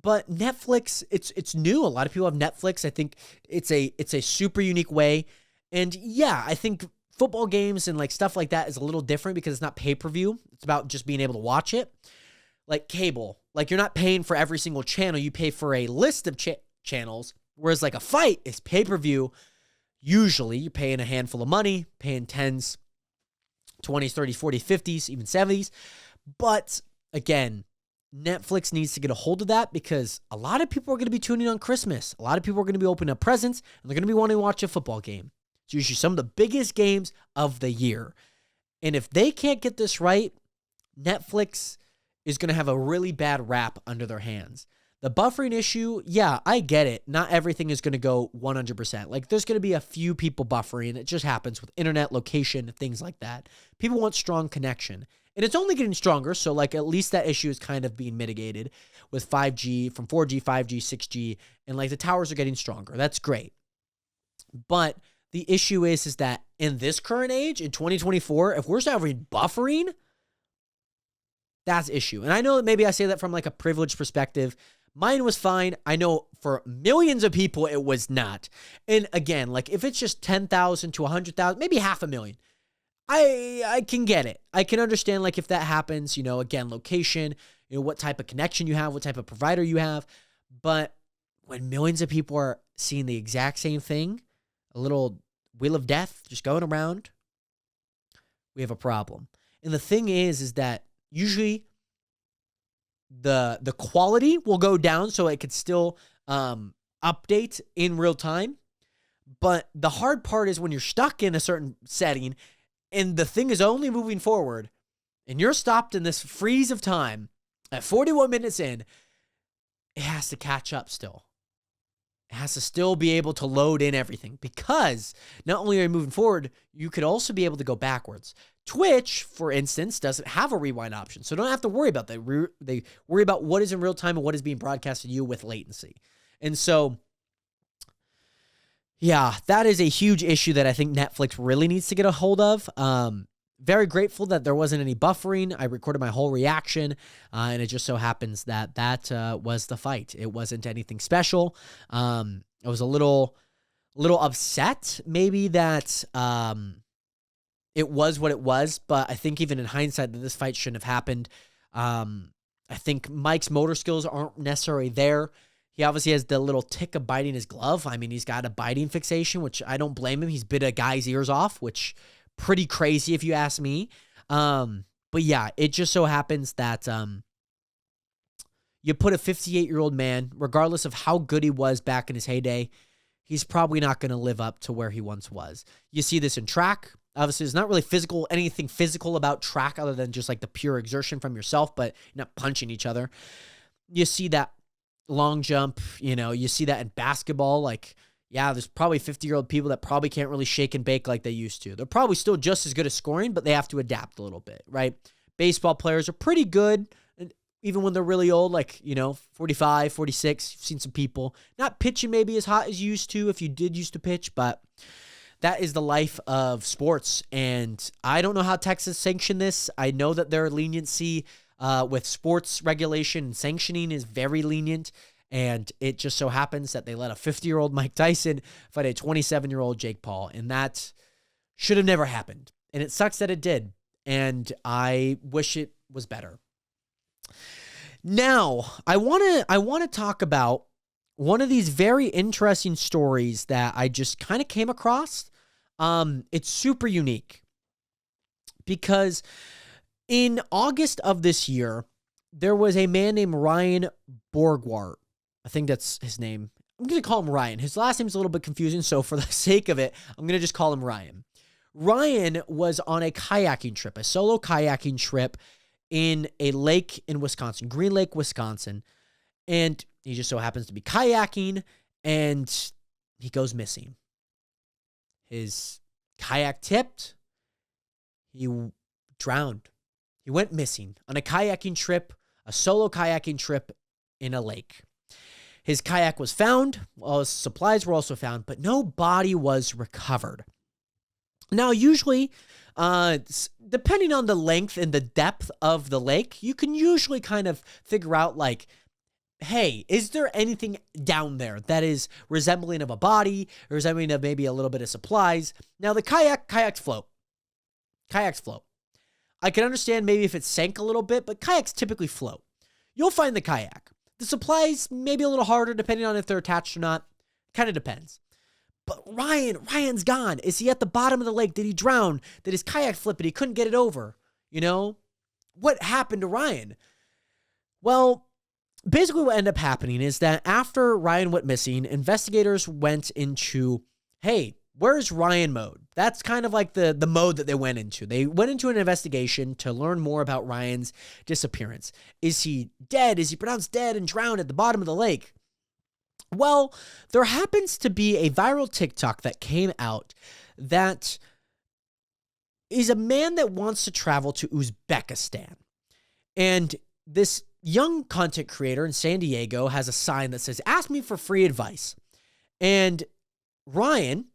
But Netflix, it's new. A lot of people have Netflix. I think it's a super unique way. And yeah, I think football games and like stuff like that is a little different because it's not pay-per-view. It's about just being able to watch it. Like cable, like you're not paying for every single channel. You pay for a list of channels, whereas like a fight is pay-per-view. Usually you're paying a handful of money, paying 10s, 20s, 30s, 40s, 50s, even 70s. But again, Netflix needs to get a hold of that because a lot of people are going to be tuning on Christmas. A lot of people are going to be opening up presents and they're going to be wanting to watch a football game. It's usually some of the biggest games of the year. And if they can't get this right, Netflix is going to have a really bad rap under their hands. The buffering issue, yeah, I get it. Not everything is going to go 100%. Like, there's going to be a few people buffering. It just happens with internet, location, things like that. People want strong connection. And it's only getting stronger, so, like, at least that issue is kind of being mitigated with 5G, from 4G, 5G, 6G, and, like, the towers are getting stronger. That's great. But the issue is that in this current age, in 2024, if we're having buffering, that's an issue. And I know that maybe I say that from, like, a privileged perspective. Mine was fine. I know for millions of people it was not. And again, like if it's just 10,000 to 100,000, maybe 500,000, I can get it. I can understand like if that happens, again, location, what type of connection you have, what type of provider you have. But when millions of people are seeing the exact same thing, a little wheel of death just going around, we have a problem. And the thing is that usually the quality will go down so it could still update in real time. But the hard part is when you're stuck in a certain setting and the thing is only moving forward and you're stopped in this freeze of time at 41 minutes in, it has to catch up still. It has to still be able to load in everything because not only are you moving forward, you could also be able to go backwards. Twitch, for instance, doesn't have a rewind option, so don't have to worry about that. They worry about what is in real time and what is being broadcast to you with latency. And so, yeah, that is a huge issue that I think Netflix really needs to get a hold of. Very grateful that there wasn't any buffering. I recorded my whole reaction, and it just so happens that was the fight. It wasn't anything special. I was a little upset maybe that it was what it was, but I think even in hindsight that this fight shouldn't have happened. I think Mike's motor skills aren't necessarily there. He obviously has the little tick of biting his glove. I mean, he's got a biting fixation, which I don't blame him. He's bit a guy's ears off, which pretty crazy if you ask me. But yeah, it just so happens that you put a 58-year-old man, regardless of how good he was back in his heyday, he's probably not going to live up to where he once was. You see this in track. Obviously, there's not really anything physical about track other than just like the pure exertion from yourself, but you're not punching each other. You see that long jump, you see that in basketball. Like, yeah, there's probably 50-year-old people that probably can't really shake and bake like they used to. They're probably still just as good at scoring, but they have to adapt a little bit, right? Baseball players are pretty good, even when they're really old, like, 45, 46. You've seen some people not pitching maybe as hot as you used to if you did used to pitch, but that is the life of sports. And I don't know how Texas sanctioned this. I know that their leniency with sports regulation and sanctioning is very lenient. And it just so happens that they let a 50-year-old Mike Tyson fight a 27-year-old Jake Paul. And that should have never happened. And it sucks that it did. And I wish it was better. Now, I want to talk about one of these very interesting stories that I just kind of came across. It's super unique because in August of this year, there was a man named Ryan Borgwart. I think that's his name. I'm going to call him Ryan. His last name is a little bit confusing, so for the sake of it, I'm going to just call him Ryan. Ryan was on a kayaking trip, a solo kayaking trip in a lake in Wisconsin, Green Lake, Wisconsin. And he just so happens to be kayaking, and he goes missing. His kayak tipped. He drowned. He went missing on a kayaking trip, a solo kayaking trip in a lake. His kayak was found, all his supplies were also found, but no body was recovered. Now, usually, depending on the length and the depth of the lake, you can usually kind of figure out like, hey, is there anything down there that is resembling of a body, or resembling of maybe a little bit of supplies? Now, the kayaks float. Kayaks float. I can understand maybe if it sank a little bit, but kayaks typically float. You'll find the kayak. The supplies maybe a little harder depending on if they're attached or not. Kind of depends. But Ryan's gone. Is he at the bottom of the lake? Did he drown? Did his kayak flip and he couldn't get it over? You know? What happened to Ryan? Well, basically what ended up happening is that after Ryan went missing, investigators went into, hey, where's Ryan mode? That's kind of like the mode that they went into. They went into an investigation to learn more about Ryan's disappearance. Is he dead? Is he pronounced dead and drowned at the bottom of the lake? Well, there happens to be a viral TikTok that came out that is a man that wants to travel to Uzbekistan. And this young content creator in San Diego has a sign that says, "Ask me for free advice." And Ryan,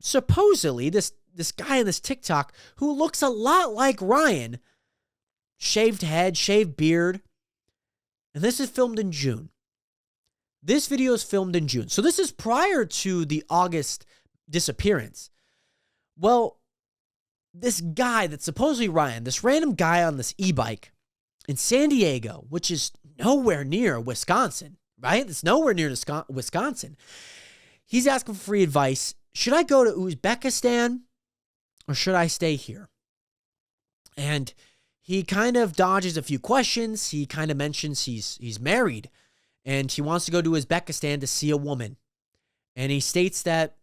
supposedly, this guy in this TikTok who looks a lot like Ryan, shaved head, shaved beard, and this is filmed in June. This video is filmed in June. So this is prior to the August disappearance. Well, this guy that's supposedly Ryan, this random guy on this e-bike in San Diego, which is nowhere near Wisconsin, right? It's nowhere near Wisconsin. He's asking for free advice. Should I go to Uzbekistan or should I stay here? And he kind of dodges a few questions. He kind of mentions he's married and he wants to go to Uzbekistan to see a woman. And he states that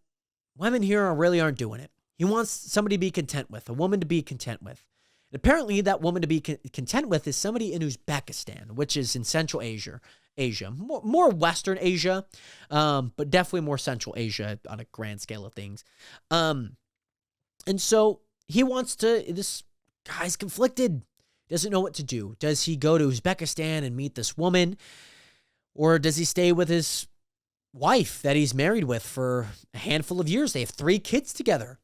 women here really aren't doing it. He wants somebody to be content with, a woman to be content with. And apparently that woman to be content with is somebody in Uzbekistan, which is in Central Asia, more Western Asia, but definitely more Central Asia on a grand scale of things. And so he wants to, this guy's conflicted, doesn't know what to do. Does he go to Uzbekistan and meet this woman? Or does he stay with his wife that he's married with for a handful of years? They have 3 kids together.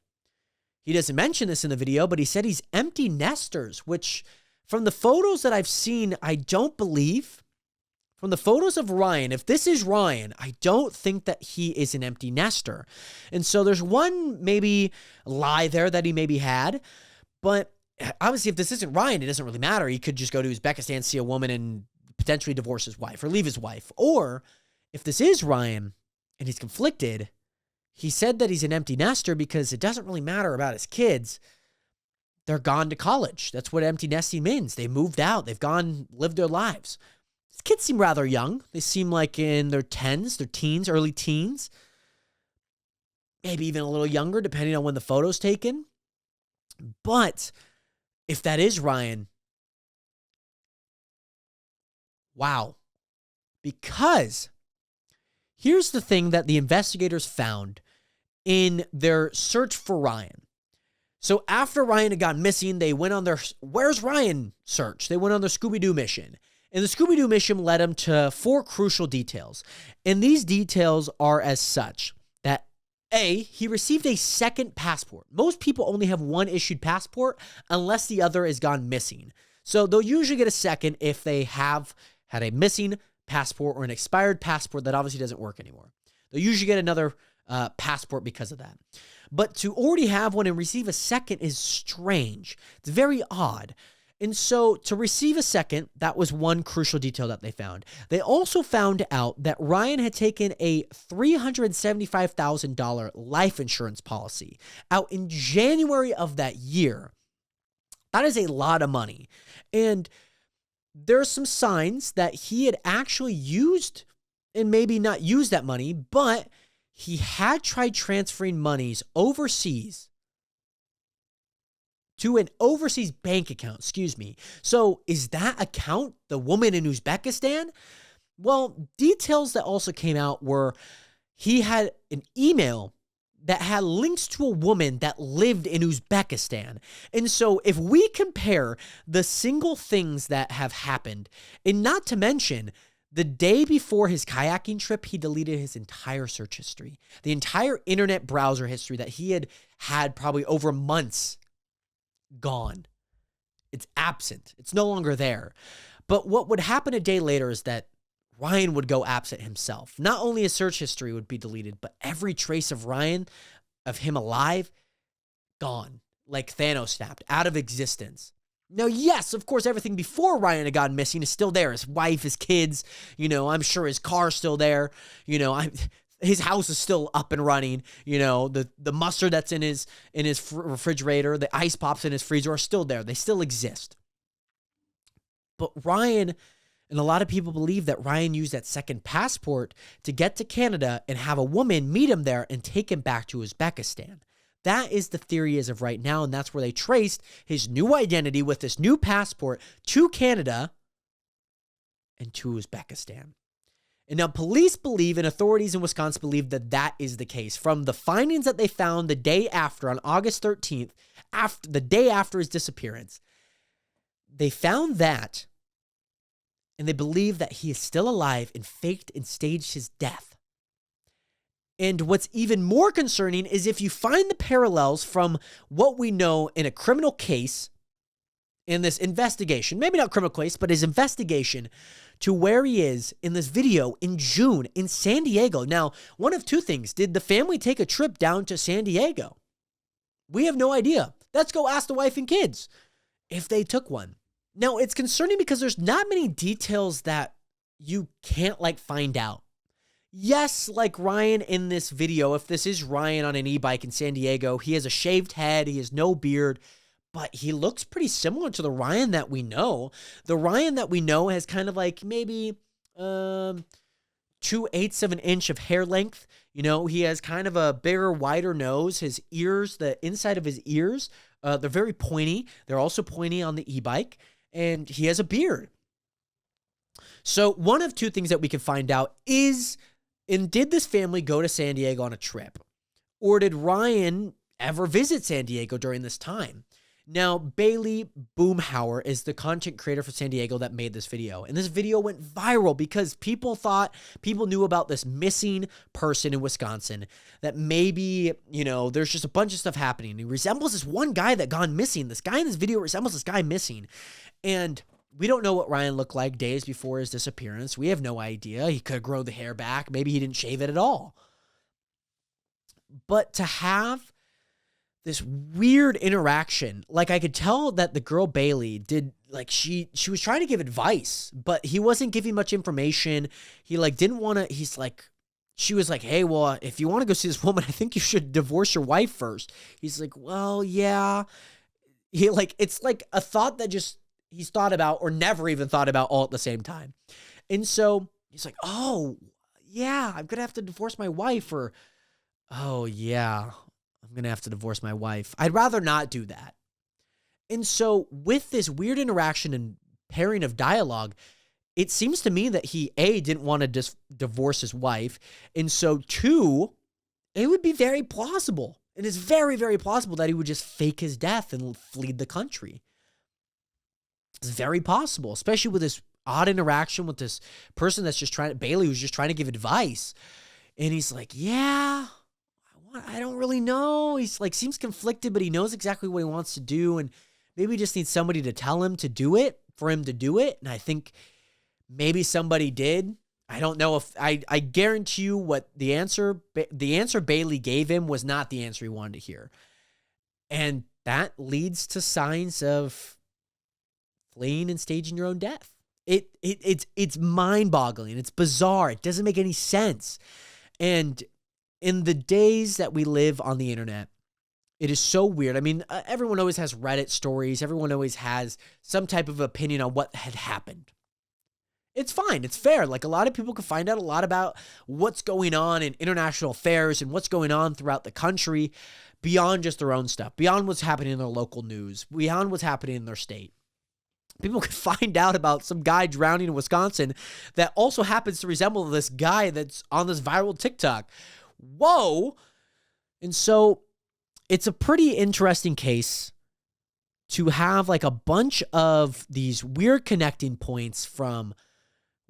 He doesn't mention this in the video, but he said he's empty nesters, which from the photos that I've seen, I don't believe. From the photos of Ryan, if this is Ryan, I don't think that he is an empty nester. And so there's one maybe lie there that he maybe had, but obviously if this isn't Ryan, it doesn't really matter. He could just go to Uzbekistan, see a woman, and potentially divorce his wife or leave his wife. Or if this is Ryan and he's conflicted, he said that he's an empty nester because it doesn't really matter about his kids. They're gone to college. That's what empty nesting means. They moved out. They've gone, lived their lives. His kids seem rather young. They seem like in their 10s, their teens, early teens. Maybe even a little younger, depending on when the photo's taken. But if that is Ryan, wow. Because here's the thing that the investigators found in their search for Ryan. So after Ryan had gone missing, they went on their "Where's Ryan?" search. They went on their Scooby-Doo mission. And the Scooby-Doo mission led them to 4 crucial details. And these details are as such that A, he received a second passport. Most people only have one issued passport unless the other has gone missing. So they'll usually get a second if they have had a missing passport or an expired passport that obviously doesn't work anymore. They'll usually get another passport because of that. But to already have one and receive a second is strange. It's very odd. And so to receive a second, that was one crucial detail that they found. They also found out that Ryan had taken a $375,000 life insurance policy out in January of that year. That is a lot of money. And there are some signs that he had actually used and maybe not used that money, but he had tried transferring monies overseas to an overseas bank account, So is that account the woman in Uzbekistan? Well, details that also came out were he had an email that had links to a woman that lived in Uzbekistan. And so if we compare the single things that have happened, and not to mention The day before his kayaking trip, he deleted his entire search history, the entire internet browser history that he had probably over months gone. It's absent. It's no longer there. But what would happen a day later is that Ryan would go absent himself. Not only his search history would be deleted, but every trace of Ryan, of him alive, gone. Like Thanos snapped, out of existence. Now, yes, of course, everything before Ryan had gone missing is still there. His wife, his kids, I'm sure his car's still there. His house is still up and running. The mustard that's in his refrigerator, the ice pops in his freezer are still there. They still exist. But Ryan, and a lot of people believe that Ryan used that second passport to get to Canada and have a woman meet him there and take him back to Uzbekistan. That is the theory as of right now, and that's where they traced his new identity with this new passport to Canada and to Uzbekistan. And now police believe, and authorities in Wisconsin believe, that that is the case. From the findings that they found the day after, on August 13th, the day after his disappearance, they found that, and they believe that he is still alive and faked and staged his death. And what's even more concerning is if you find the parallels from what we know in a criminal case, in this investigation, maybe not criminal case, but his investigation, to where he is in this video in June in San Diego. Now, one of two things. Did the family take a trip down to San Diego? We have no idea. Let's go ask the wife and kids if they took one. Now, it's concerning because there's not many details that you can't find out. Yes, like Ryan in this video, if this is Ryan on an e-bike in San Diego, he has a shaved head, he has no beard, but he looks pretty similar to the Ryan that we know. The Ryan that we know has kind of maybe 2/8 of an inch of hair length. He has kind of a bigger, wider nose. His ears, the inside of his ears, they're very pointy. They're also pointy on the e-bike, and he has a beard. So one of two things that we can find out is, and did this family go to San Diego on a trip? Or did Ryan ever visit San Diego during this time? Now, Bailey Boomhauer is the content creator for San Diego that made this video. And this video went viral because people knew about this missing person in Wisconsin, that maybe, there's just a bunch of stuff happening. He resembles this one guy that gone missing. This guy in this video resembles this guy missing. And we don't know what Ryan looked like days before his disappearance. We have no idea. He could have grown the hair back. Maybe he didn't shave it at all. But to have this weird interaction, I could tell that the girl Bailey did, she was trying to give advice, but he wasn't giving much information. He didn't want to, she was like, hey, well, if you want to go see this woman, I think you should divorce your wife first. He's like, well, yeah. It's a thought that just he's thought about or never even thought about all at the same time. And so he's like, oh, yeah, I'm going to have to divorce my wife, or, oh, yeah, I'm going to have to divorce my wife. I'd rather not do that. And so with this weird interaction and pairing of dialogue, it seems to me that he, A, didn't want to divorce his wife. And so, two, it would be very plausible. It is very, very plausible that he would just fake his death and flee the country. It's very possible, especially with this odd interaction with this person that's just Bailey was just trying to give advice. And he's like, yeah, I don't really know. He's seems conflicted, but he knows exactly what he wants to do. And maybe he just needs somebody to tell him to do it, for him to do it. And I think maybe somebody did. I don't know if I guarantee you what the answer Bailey gave him was not the answer he wanted to hear. And that leads to signs of fleeing and staging your own death. It's mind-boggling. It's bizarre. It doesn't make any sense. And in the days that we live on the internet, it is so weird. I mean, everyone always has Reddit stories. Everyone always has some type of opinion on what had happened. It's fine. It's fair. A lot of people can find out a lot about what's going on in international affairs and what's going on throughout the country beyond just their own stuff, beyond what's happening in their local news, beyond what's happening in their state. People can find out about some guy drowning in Wisconsin that also happens to resemble this guy that's on this viral TikTok. Whoa. And so it's a pretty interesting case to have a bunch of these weird connecting points from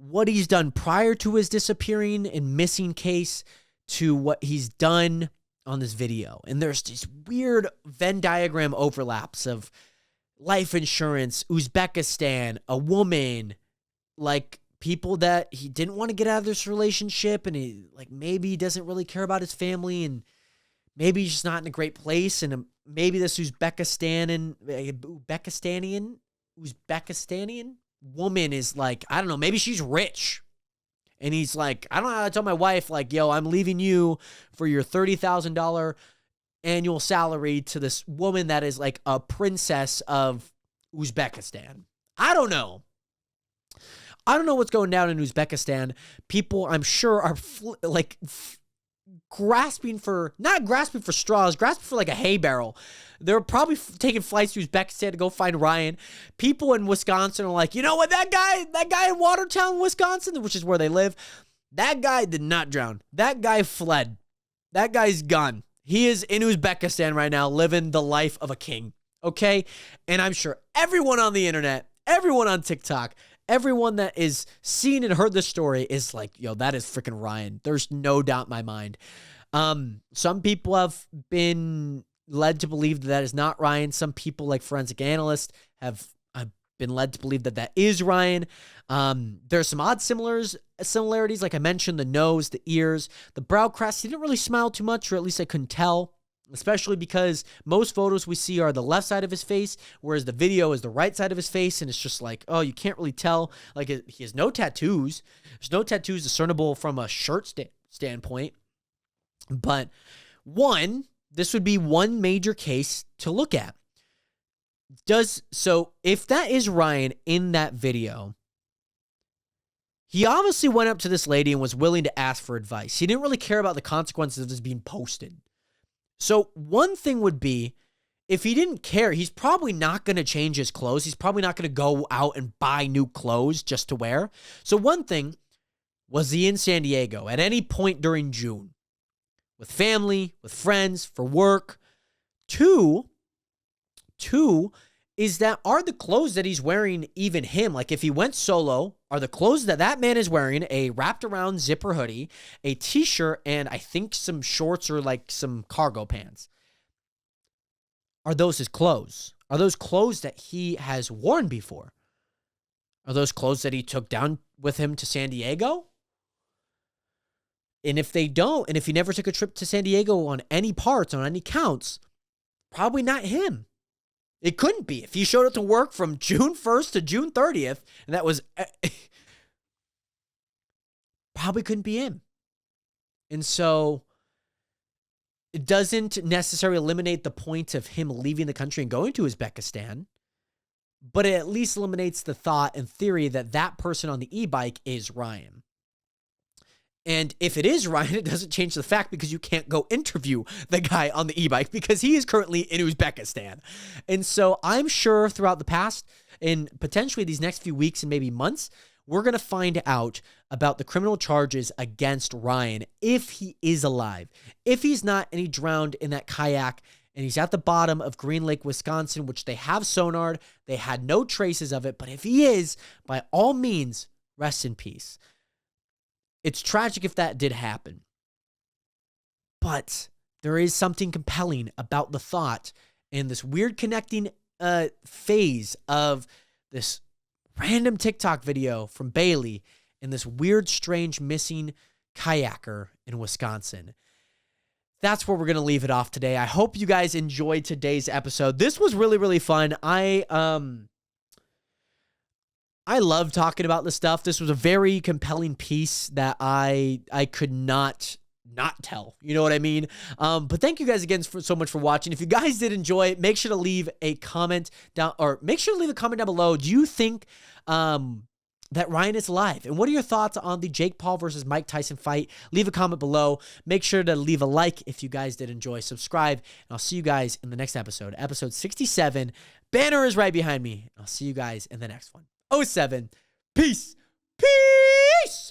what he's done prior to his disappearing and missing case to what he's done on this video. And there's these weird Venn diagram overlaps of life insurance, Uzbekistan, a woman, like people that he didn't want to get out of this relationship, and he like maybe he doesn't really care about his family, and maybe he's just not in a great place, and maybe this Uzbekistanian woman is like, I don't know, maybe she's rich. And he's like, I don't know how to tell my wife, like, yo, I'm leaving you for your $30,000 annual salary to this woman that is like a princess of Uzbekistan. I don't know. I don't know what's going down in Uzbekistan. People, I'm sure, are grasping for, not grasping for straws, grasping for like a hay barrel. They're probably taking flights to Uzbekistan to go find Ryan. People in Wisconsin are like, you know what, that guy in Watertown, Wisconsin, which is where they live, that guy did not drown. That guy fled. That guy's gone. He is in Uzbekistan right now, living the life of a king. Okay? And I'm sure everyone on the internet, everyone on TikTok, everyone that is seen and heard this story is like, yo, that is freaking Ryan. There's no doubt in my mind. Some people have been led to believe that that is not Ryan. Some people, like forensic analysts, have been led to believe that that is Ryan. There's some odd similarities. Like I mentioned, the nose, the ears, the brow crest. He didn't really smile too much, or at least I couldn't tell. Especially because most photos we see are the left side of his face, whereas the video is the right side of his face, and it's just like, oh, you can't really tell. Like, he has no tattoos. There's no tattoos discernible from a shirt standpoint. But this would be one major case to look at. So if that is Ryan in that video, he obviously went up to this lady and was willing to ask for advice. He didn't really care about the consequences of this being posted. So one thing would be, if he didn't care, he's probably not going to change his clothes. He's probably not going to go out and buy new clothes just to wear. So one thing, was he in San Diego at any point during June? With family, with friends, for work? Two is that, are the clothes that he's wearing even him? Like if he went solo, are the clothes that that man is wearing a wrapped around zipper hoodie, a t-shirt, and I think some shorts or like some cargo pants? Are those his clothes? Are those clothes that he has worn before? Are those clothes that he took down with him to San Diego? And if they don't, and if he never took a trip to San Diego on any parts, on any counts, probably not him. It couldn't be. If he showed up to work from June 1st to June 30th, and that was probably couldn't be him. And so it doesn't necessarily eliminate the point of him leaving the country and going to Uzbekistan, but it at least eliminates the thought and theory that that person on the e-bike is Ryan. And if it is Ryan, it doesn't change the fact, because you can't go interview the guy on the e-bike because he is currently in Uzbekistan. And so I'm sure throughout the past and potentially these next few weeks and maybe months, we're going to find out about the criminal charges against Ryan if he is alive. If he's not and he drowned in that kayak and he's at the bottom of Green Lake, Wisconsin, which they have sonared, they had no traces of it. But if he is, by all means, rest in peace. It's tragic if that did happen. But there is something compelling about the thought and this weird connecting phase of this random TikTok video from Bailey and this weird, strange, missing kayaker in Wisconsin. That's where we're going to leave it off today. I hope you guys enjoyed today's episode. This was really, really fun. I love talking about this stuff. This was a very compelling piece that I could not tell. You know what I mean? But thank you guys again so much for watching. If you guys did enjoy it, make sure to leave a comment down, or make sure to leave a comment down below. Do you think that Ryan is alive? And what are your thoughts on the Jake Paul versus Mike Tyson fight? Leave a comment below. Make sure to leave a like if you guys did enjoy. Subscribe, and I'll see you guys in the next episode. Episode 67. Banner is right behind me. I'll see you guys in the next one. 07. Peace. Peace.